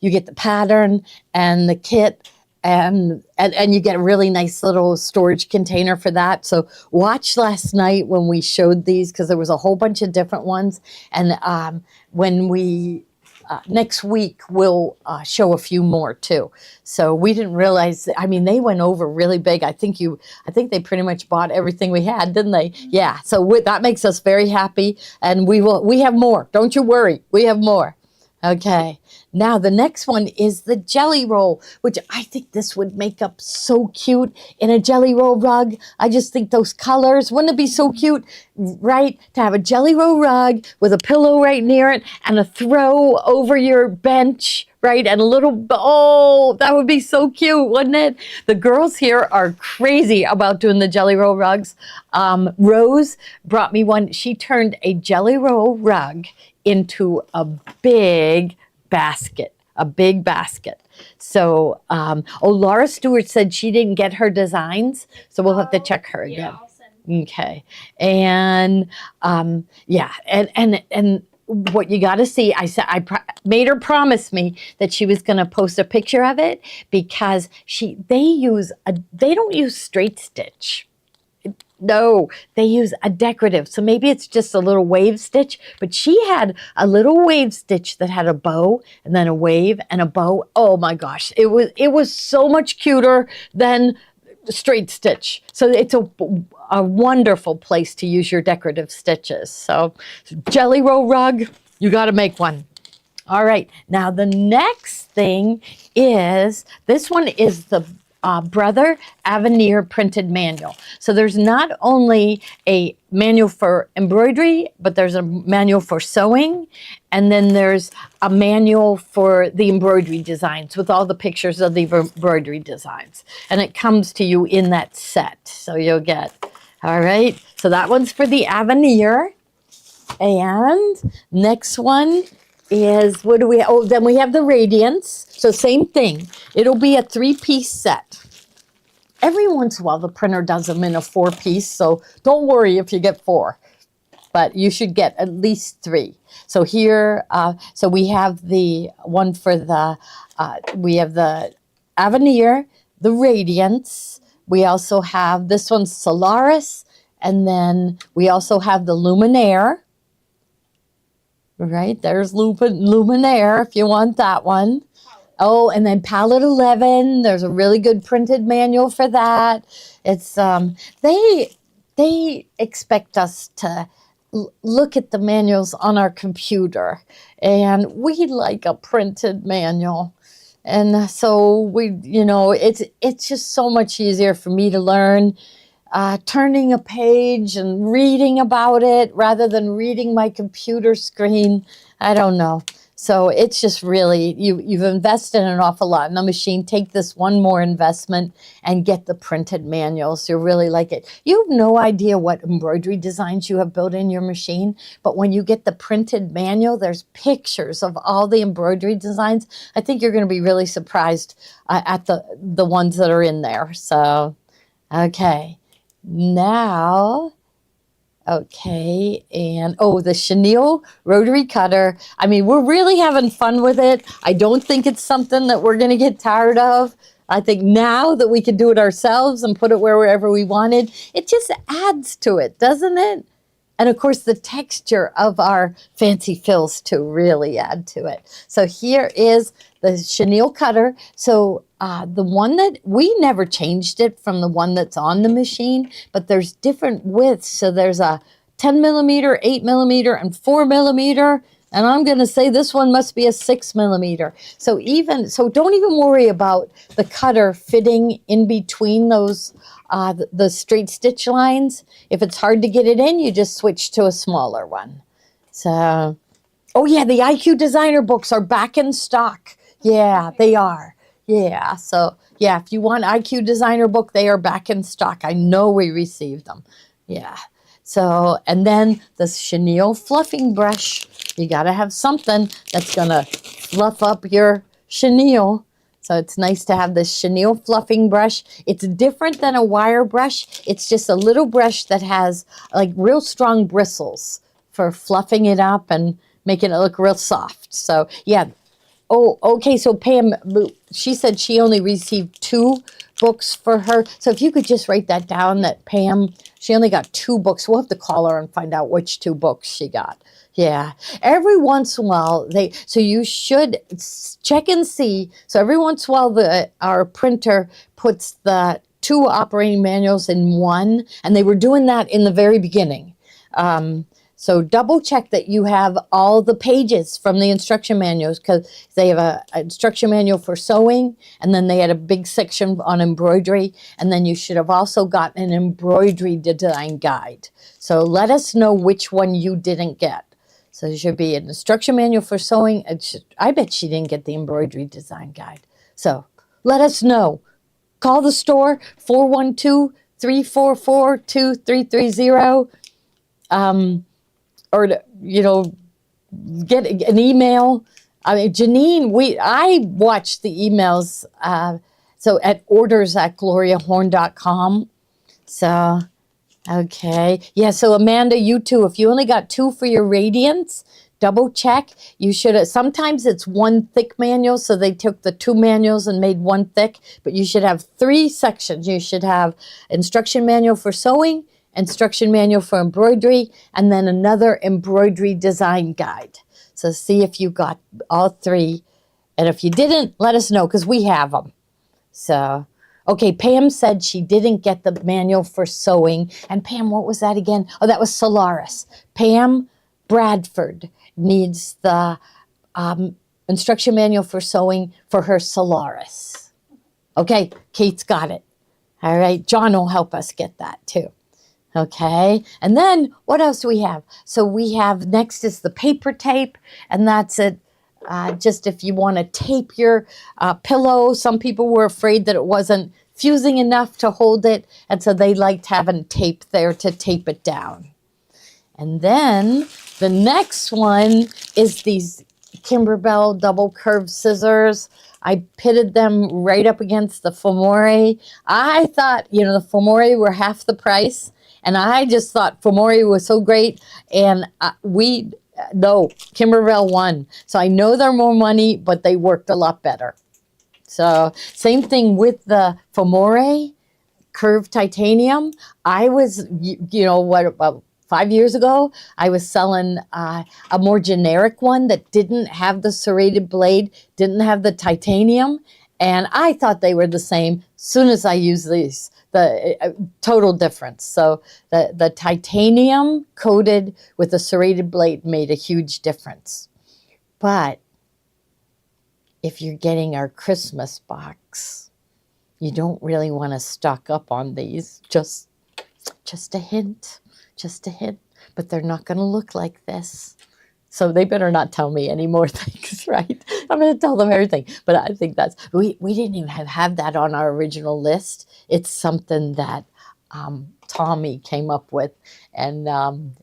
you get the pattern and the kit. And you get a really nice little storage container for that. So watch last night when we showed these, because there was a whole bunch of different ones. And when we next week we'll show a few more too. So we didn't realize. They went over really big. I think they pretty much bought everything we had, didn't they? Yeah. So that makes us very happy, and we have more. Don't you worry, we have more. Okay, now the next one is the jelly roll, which I think this would make up so cute in a jelly roll rug. I just think those colors, wouldn't it be so cute, right? To have a jelly roll rug with a pillow right near it and a throw over your bench, right? And that would be so cute, wouldn't it? The girls here are crazy about doing the jelly roll rugs. Rose brought me one. She turned a jelly roll rug into a big basket. So, Laura Stewart said she didn't get her designs, so we'll have to check her again. Okay. And, and what you got to see, I made her promise me that she was going to post a picture of it, because they don't use straight stitch. No, they use a decorative. So maybe it's just a little wave stitch, but she had a little wave stitch that had a bow and then a wave and a bow. Oh my gosh, it was so much cuter than straight stitch. So it's a wonderful place to use your decorative stitches. So jelly roll rug, you got to make one. All right, now the next thing is, this one is the Brother Avenir printed manual. So there's not only a manual for embroidery, but there's a manual for sewing, and then there's a manual for the embroidery designs with all the pictures of the embroidery designs. And it comes to you in that set. So you'll get, all right, so that one's for the Avenir. And next one is, then we have the Radiance. So same thing. It'll be a 3-piece set. Every once in a while, the printer does them in a 4-piece, so don't worry if you get 4. but you should get at least 3. So here, so we have the one for the, we have the Avenir, the Radiance. We also have this one's Solaris, and then we also have the Luminaire. Right, there's Luminaire if you want that one. Oh, and then Palette 11. There's a really good printed manual for that. It's they expect us to look at the manuals on our computer, and we like a printed manual. And so we, it's just so much easier for me to learn turning a page and reading about it rather than reading my computer screen. I don't know. So it's just really, you've invested an awful lot in the machine. Take this one more investment and get the printed manuals. You'll really like it. You have no idea what embroidery designs you have built in your machine, but when you get the printed manual, there's pictures of all the embroidery designs. I think you're going to be really surprised at the ones that are in there. So, okay. Now, okay, and the chenille rotary cutter. I mean, we're really having fun with it. I don't think it's something that we're going to get tired of. I think now that we can do it ourselves and put it wherever we wanted, it just adds to it, doesn't it? And of course, the texture of our fancy fills too really add to it. So here is the chenille cutter. So the one that we never changed it from the one that's on the machine, but there's different widths. So there's a 10 millimeter, 8 millimeter, and 4 millimeter. And I'm going to say this one must be a 6 millimeter. So don't even worry about the cutter fitting in between those the straight stitch lines. If it's hard to get it in, you just switch to a smaller one. So, oh yeah, the IQ designer books are back in stock. Yeah, they are. Yeah, so yeah, if you want IQ designer book, they are back in stock. I know we received them. Yeah. So, and then the chenille fluffing brush. You got to have something that's going to fluff up your chenille. So it's nice to have this chenille fluffing brush. It's different than a wire brush. It's just a little brush that has like real strong bristles for fluffing it up and making it look real soft. So yeah. Oh, okay. So Pam, she said she only received 2 books for her. So if you could just write that down, that Pam, she only got 2 books. We'll have to call her and find out which 2 books she got. Yeah, every once in a while so you should check and see. So every once in a while our printer puts the 2 operating manuals in one, and they were doing that in the very beginning. So double check that you have all the pages from the instruction manuals, because they have an instruction manual for sewing, and then they had a big section on embroidery, and then you should have also gotten an embroidery design guide. So let us know which one you didn't get. So there should be an instruction manual for sewing. I bet she didn't get the embroidery design guide. So let us know. Call the store, 412-344-2330. Or, get an email. I mean, Janine, I watched the emails so at orders@gloriahorn.com. So, okay. Yeah, so Amanda, you too. If you only got 2 for your Radiance, double check. You should sometimes it's 1 thick manual, so they took the 2 manuals and made 1 thick, but you should have 3 sections. You should have instruction manual for sewing, instruction manual for embroidery, and then another embroidery design guide. So see if you got all 3. And if you didn't, let us know, because we have them. So, okay, Pam said she didn't get the manual for sewing. And Pam, what was that again? Oh, that was Solaris. Pam Bradford needs the instruction manual for sewing for her Solaris. Okay, Kate's got it. All right, John will help us get that too. Okay, and then what else do we have? So we have, next is the paper tape, and that's it. Just if you want to tape your pillow. Some people were afraid that it wasn't fusing enough to hold it, and so they liked having tape there to tape it down. And then the next one is these Kimberbell double curved scissors. I pitted them right up against the Fomori. I thought, the Fomori were half the price, And I just thought Fomori was so great. And no, Kimberville won. So I know they're more money, but they worked a lot better. So same thing with the Fomori curved titanium. I was, about 5 years ago, I was selling a more generic one that didn't have the serrated blade, didn't have the titanium, and I thought they were the same. Soon as I used these, the total difference. So the titanium coated with the serrated blade made a huge difference. But if you're getting our Christmas box, you don't really want to stock up on these. Just a hint. Just a hint, but they're not going to look like this. So they better not tell me any more things, right? I'm going to tell them everything. But I think we didn't even have that on our original list. It's something that Tommy came up with, and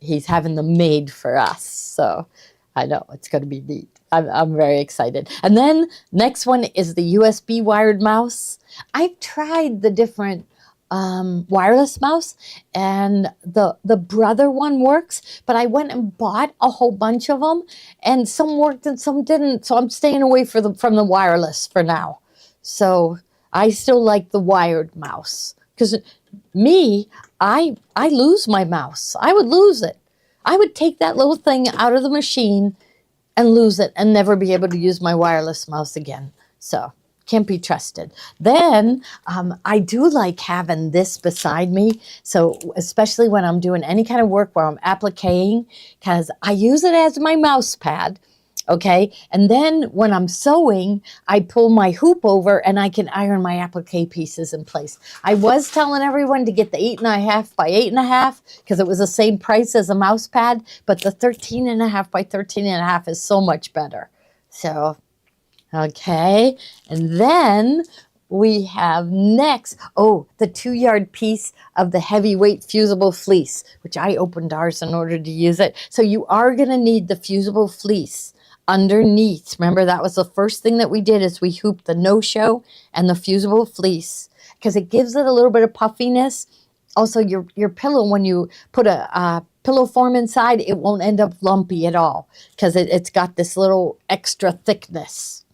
he's having them made for us. So I know it's going to be neat. I'm very excited. And then next one is the USB wired mouse. I've tried the different wireless mouse, and the brother one works, but I went and bought a whole bunch of them, and some worked and some didn't, so I'm staying away from the wireless for now. So I still like the wired mouse, because I lose my mouse. I would lose it. I would take that little thing out of the machine and lose it and never be able to use my wireless mouse again. So can't be trusted. Then I do like having this beside me. So especially when I'm doing any kind of work where I'm appliquing, because I use it as my mouse pad. Okay. And then when I'm sewing, I pull my hoop over and I can iron my applique pieces in place. I was telling everyone to get the 8.5 by 8.5 because it was the same price as a mouse pad, but the 13.5 by 13.5 is so much better. So okay, and then we have next, the 2-yard piece of the heavyweight fusible fleece, which I opened ours in order to use it. So you are going to need the fusible fleece underneath. Remember, that was the first thing that we did, is we hooped the no-show and the fusible fleece because it gives it a little bit of puffiness. Also, your pillow, when you put a pillow form inside, it won't end up lumpy at all because it's got this little extra thickness.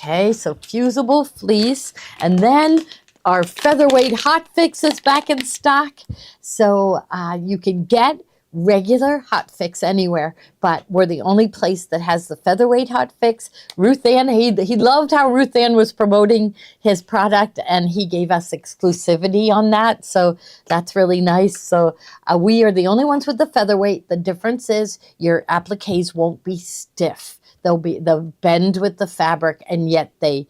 Okay, so fusible fleece, and then our featherweight hot fix is back in stock. So you can get regular hot fix anywhere, but we're the only place that has the featherweight hot fix. Ruth Ann, he loved how Ruth Ann was promoting his product, and he gave us exclusivity on that. So that's really nice. So we are the only ones with the featherweight. The difference is your appliques won't be stiff. They'll bend with the fabric, and yet they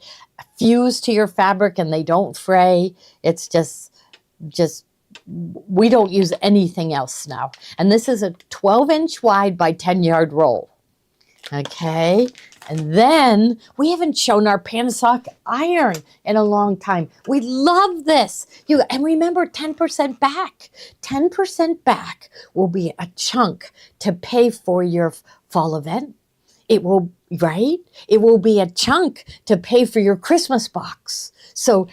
fuse to your fabric and they don't fray. It's just we don't use anything else now. And this is a 12-inch wide by 10-yard roll. Okay, and then we haven't shown our Panasonic iron in a long time. We love this. And remember, 10% back. 10% back will be a chunk to pay for your fall event. It will, right? It will be a chunk to pay for your Christmas box. So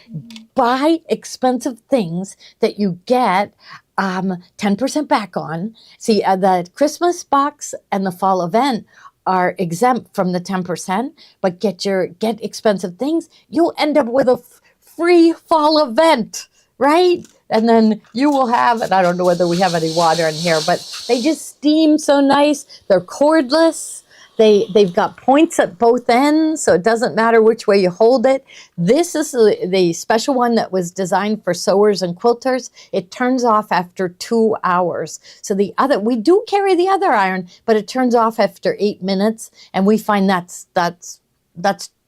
buy expensive things that you get 10% back on. See, the Christmas box and the fall event are exempt from the 10%, but get expensive things. You'll end up with a free fall event, right? And then you will have, and I don't know whether we have any water in here, but they just steam so nice. They're cordless. They've got points at both ends, so it doesn't matter which way you hold it. This is the special one that was designed for sewers and quilters. It turns off after 2 hours. So we do carry the other iron, but it turns off after 8 minutes, and we find that's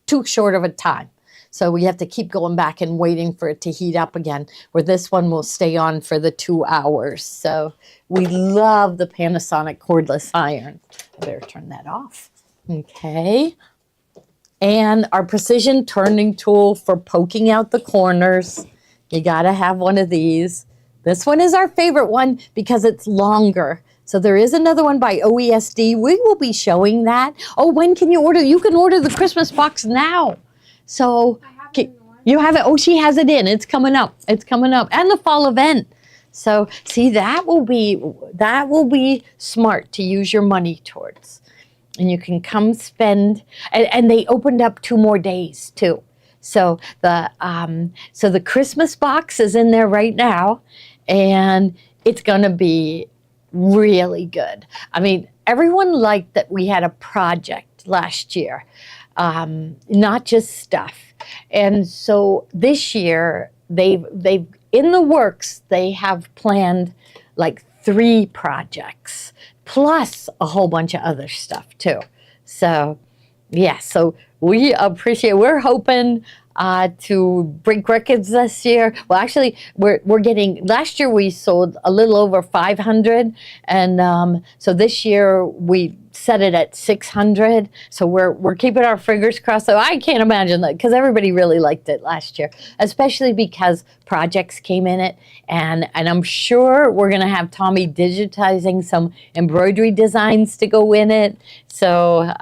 too short of a time. So we have to keep going back and waiting for it to heat up again, where this one will stay on for the 2 hours. So we love the Panasonic cordless iron. I better turn that off. Okay. And our precision turning tool for poking out the corners. You got to have one of these. This one is our favorite one because it's longer. So there is another one by OESD. We will be showing that. Oh, when can you order? You can order the Christmas box now. So I have it in the you have it. Oh, she has it in. It's coming up. It's coming up. And the fall event. So see, that will be smart to use your money towards. And you can come spend, and they opened up 2 more days too. So the Christmas box is in there right now, and it's gonna be really good. I mean, everyone liked that we had a project last year, not just stuff. And so this year they've in the works. They have planned like 3 projects plus a whole bunch of other stuff too. So yeah, so we appreciate. We're hoping to break records this year. Well, actually, we're getting. Last year we sold a little over 500, and so this year we set it at 600. So we're keeping our fingers crossed. So I can't imagine that, because everybody really liked it last year, especially because projects came in it, and I'm sure we're gonna have Tommy digitizing some embroidery designs to go in it. So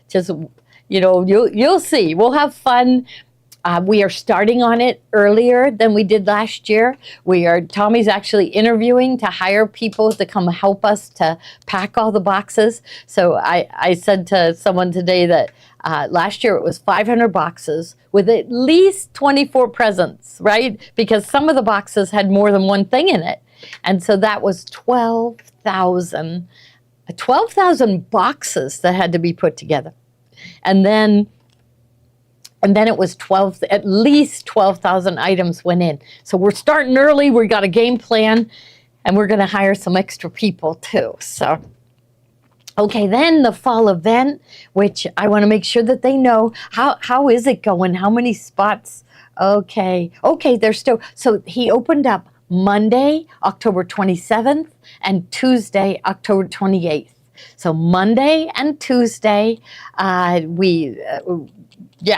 just you'll see. We'll have fun. We are starting on it earlier than we did last year. Tommy's actually interviewing to hire people to come help us to pack all the boxes. So I said to someone today that last year it was 500 boxes with at least 24 presents, right? Because some of the boxes had more than one thing in it. And so that was 12,000 boxes that had to be put together. And then it was at least 12,000 items went in. So we're starting early. We got a game plan, and we're going to hire some extra people too. So, okay, then the fall event, which I want to make sure that they know how is it going? How many spots? Okay, there's still. So he opened up Monday, October 27th, and Tuesday, October 28th. So Monday and Tuesday,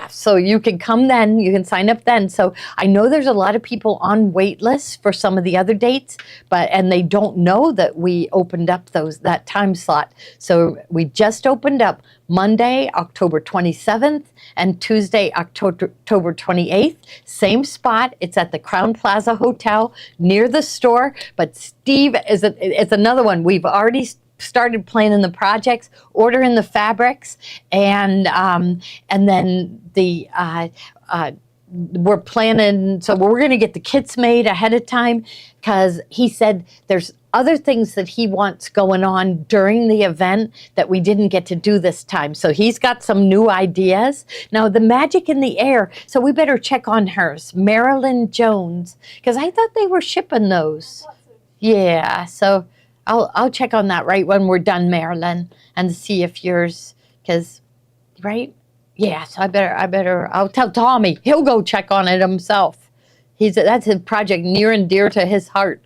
so you can come then, you can sign up then. So I know there's a lot of people on wait lists for some of the other dates, and they don't know that we opened up that time slot. So we just opened up Monday, October 27th, and Tuesday, October 28th. Same spot. It's at the Crown Plaza Hotel near the store. But Steve it's another one. We've already started planning the projects, ordering the fabrics, and then we're planning. So we're going to get the kits made ahead of time, because he said there's other things that he wants going on during the event that we didn't get to do this time. So he's got some new ideas. Now the Magic in the Air, so we better check on hers, Marilyn Jones, because I thought they were shipping those. Yeah, so I'll check on that right when we're done, Marilyn, and see if yours, because, right? Yeah, so I'll tell Tommy. He'll go check on it himself. That's a project near and dear to his heart.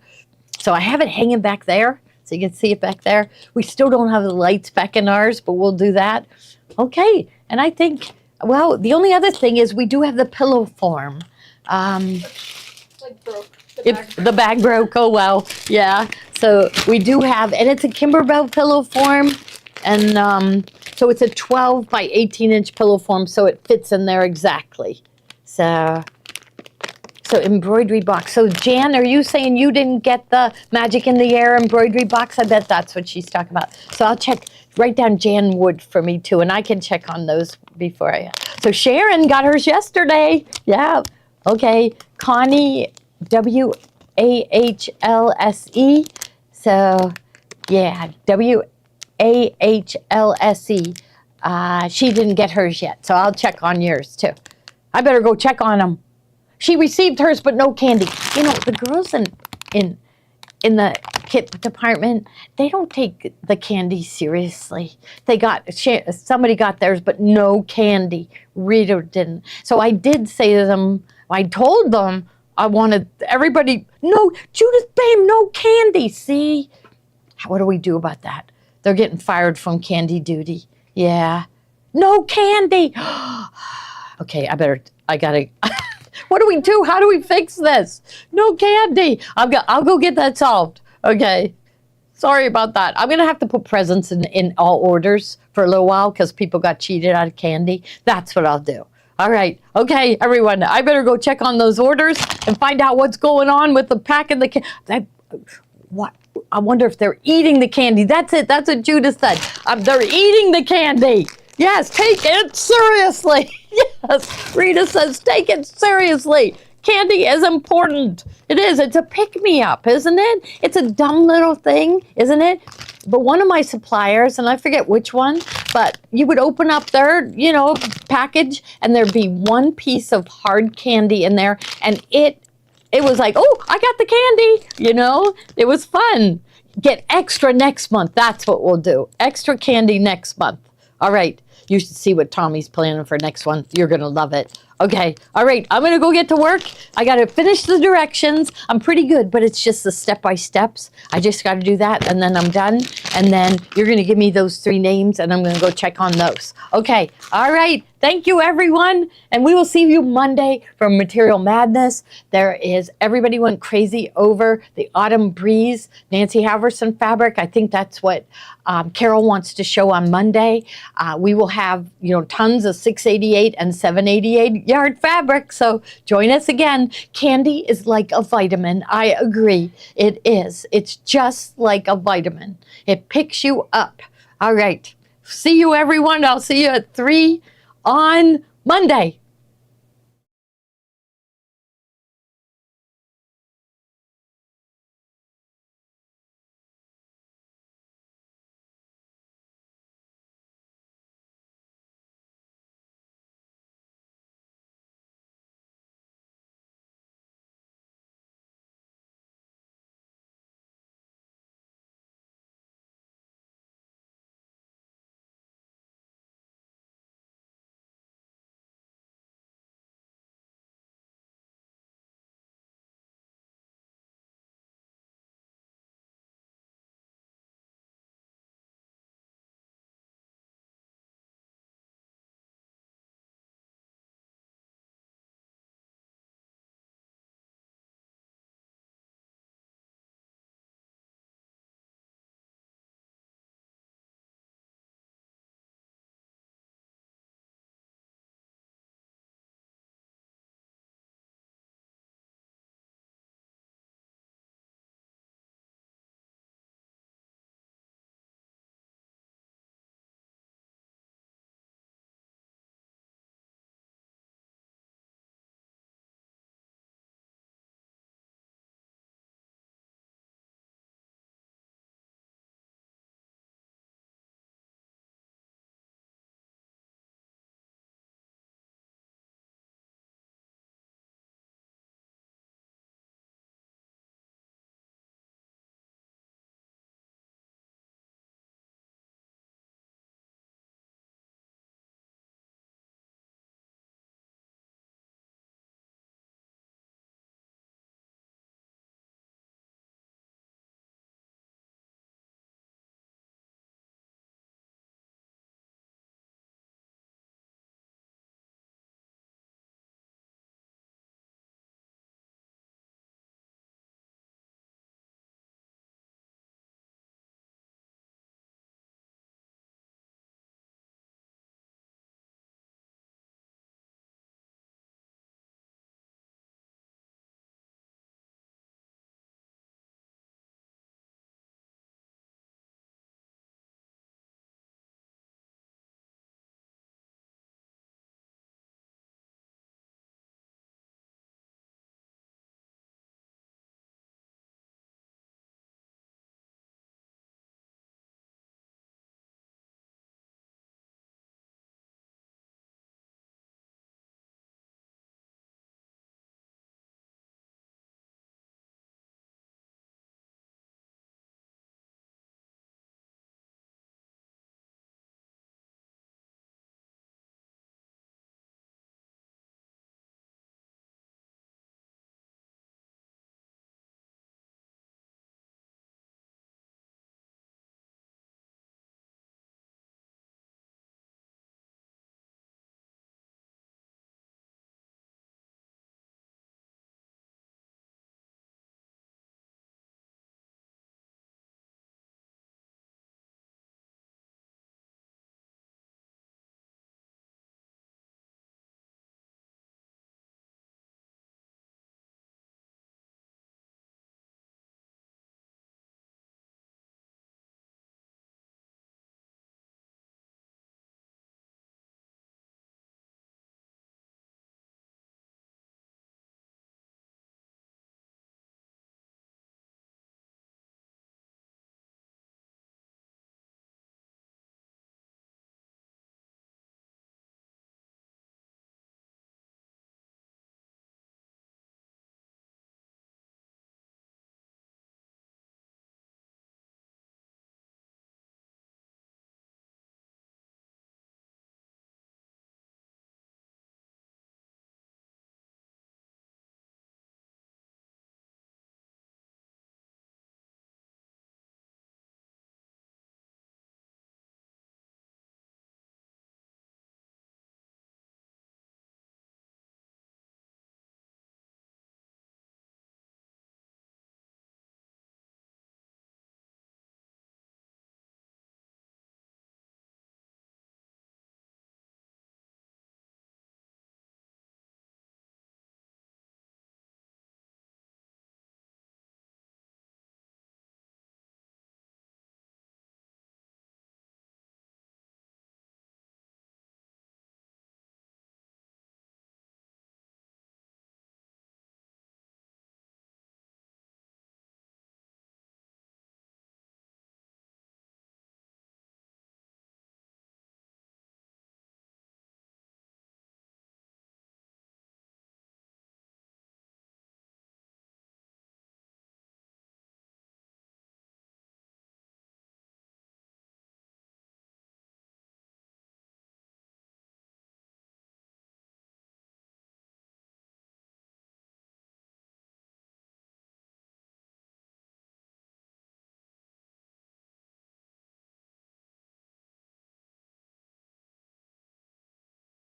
So I have it hanging back there, so you can see it back there. We still don't have the lights back in ours, but we'll do that. Okay, and I think, well, the only other thing is we do have the pillow form. Broke. The bag broke, oh well, yeah. So we do have, and it's a Kimberbell pillow form, and so it's a 12 by 18 inch pillow form, so it fits in there exactly. So embroidery box. So Jan, are you saying you didn't get the Magic in the Air embroidery box? I bet that's what she's talking about. So I'll write down Jan Wood for me too, and I can check on those before so Sharon got hers yesterday. Yeah, okay. Connie, WAHLSE. So yeah, WAHLSE. She didn't get hers yet, so I'll check on yours too. I better go check on them. She received hers, but no candy. You know, the girls in the kit department, they don't take the candy seriously. Somebody got theirs, but no candy. Rita didn't. So I did say to them, I told them I wanted everybody, no, Judith Bam, no candy. See? What do we do about that? They're getting fired from candy duty. Yeah. No candy. Okay, I gotta, what do we do? How do we fix this? No candy. I'll go get that solved. Okay. Sorry about that. I'm going to have to put presents in all orders for a little while because people got cheated out of candy. That's what I'll do. All right. Okay, everyone. I better go check on those orders and find out what's going on with the pack and the what? I wonder if they're eating the candy. That's it. That's what Judith said. They're eating the candy. Yes, take it seriously. Yes, Rita says, take it seriously. Candy is important. It is. It's a pick-me-up, isn't it? It's a dumb little thing, isn't it? But one of my suppliers, and I forget which one, but you would open up their, package, and there'd be one piece of hard candy in there, and it was like, oh, I got the candy, It was fun. Get extra next month. That's what we'll do. Extra candy next month. All right. You should see what Tommy's planning for next one. You're going to love it. Okay. All right. I'm going to go get to work. I got to finish the directions. I'm pretty good, but it's just the step-by-steps. I just got to do that, and then I'm done. And then you're going to give me those 3 names, and I'm going to go check on those. Okay. All right. Thank you, everyone. And we will see you Monday for Material Madness. Everybody went crazy over the Autumn Breeze, Nancy Haverson fabric. I think that's what Carol wants to show on Monday. We will have, tons of 688 and 788 yard fabric. So join us again. Candy is like a vitamin. I agree. It is. It's just like a vitamin. It picks you up. All right. See you, everyone. I'll see you at 3 on Monday.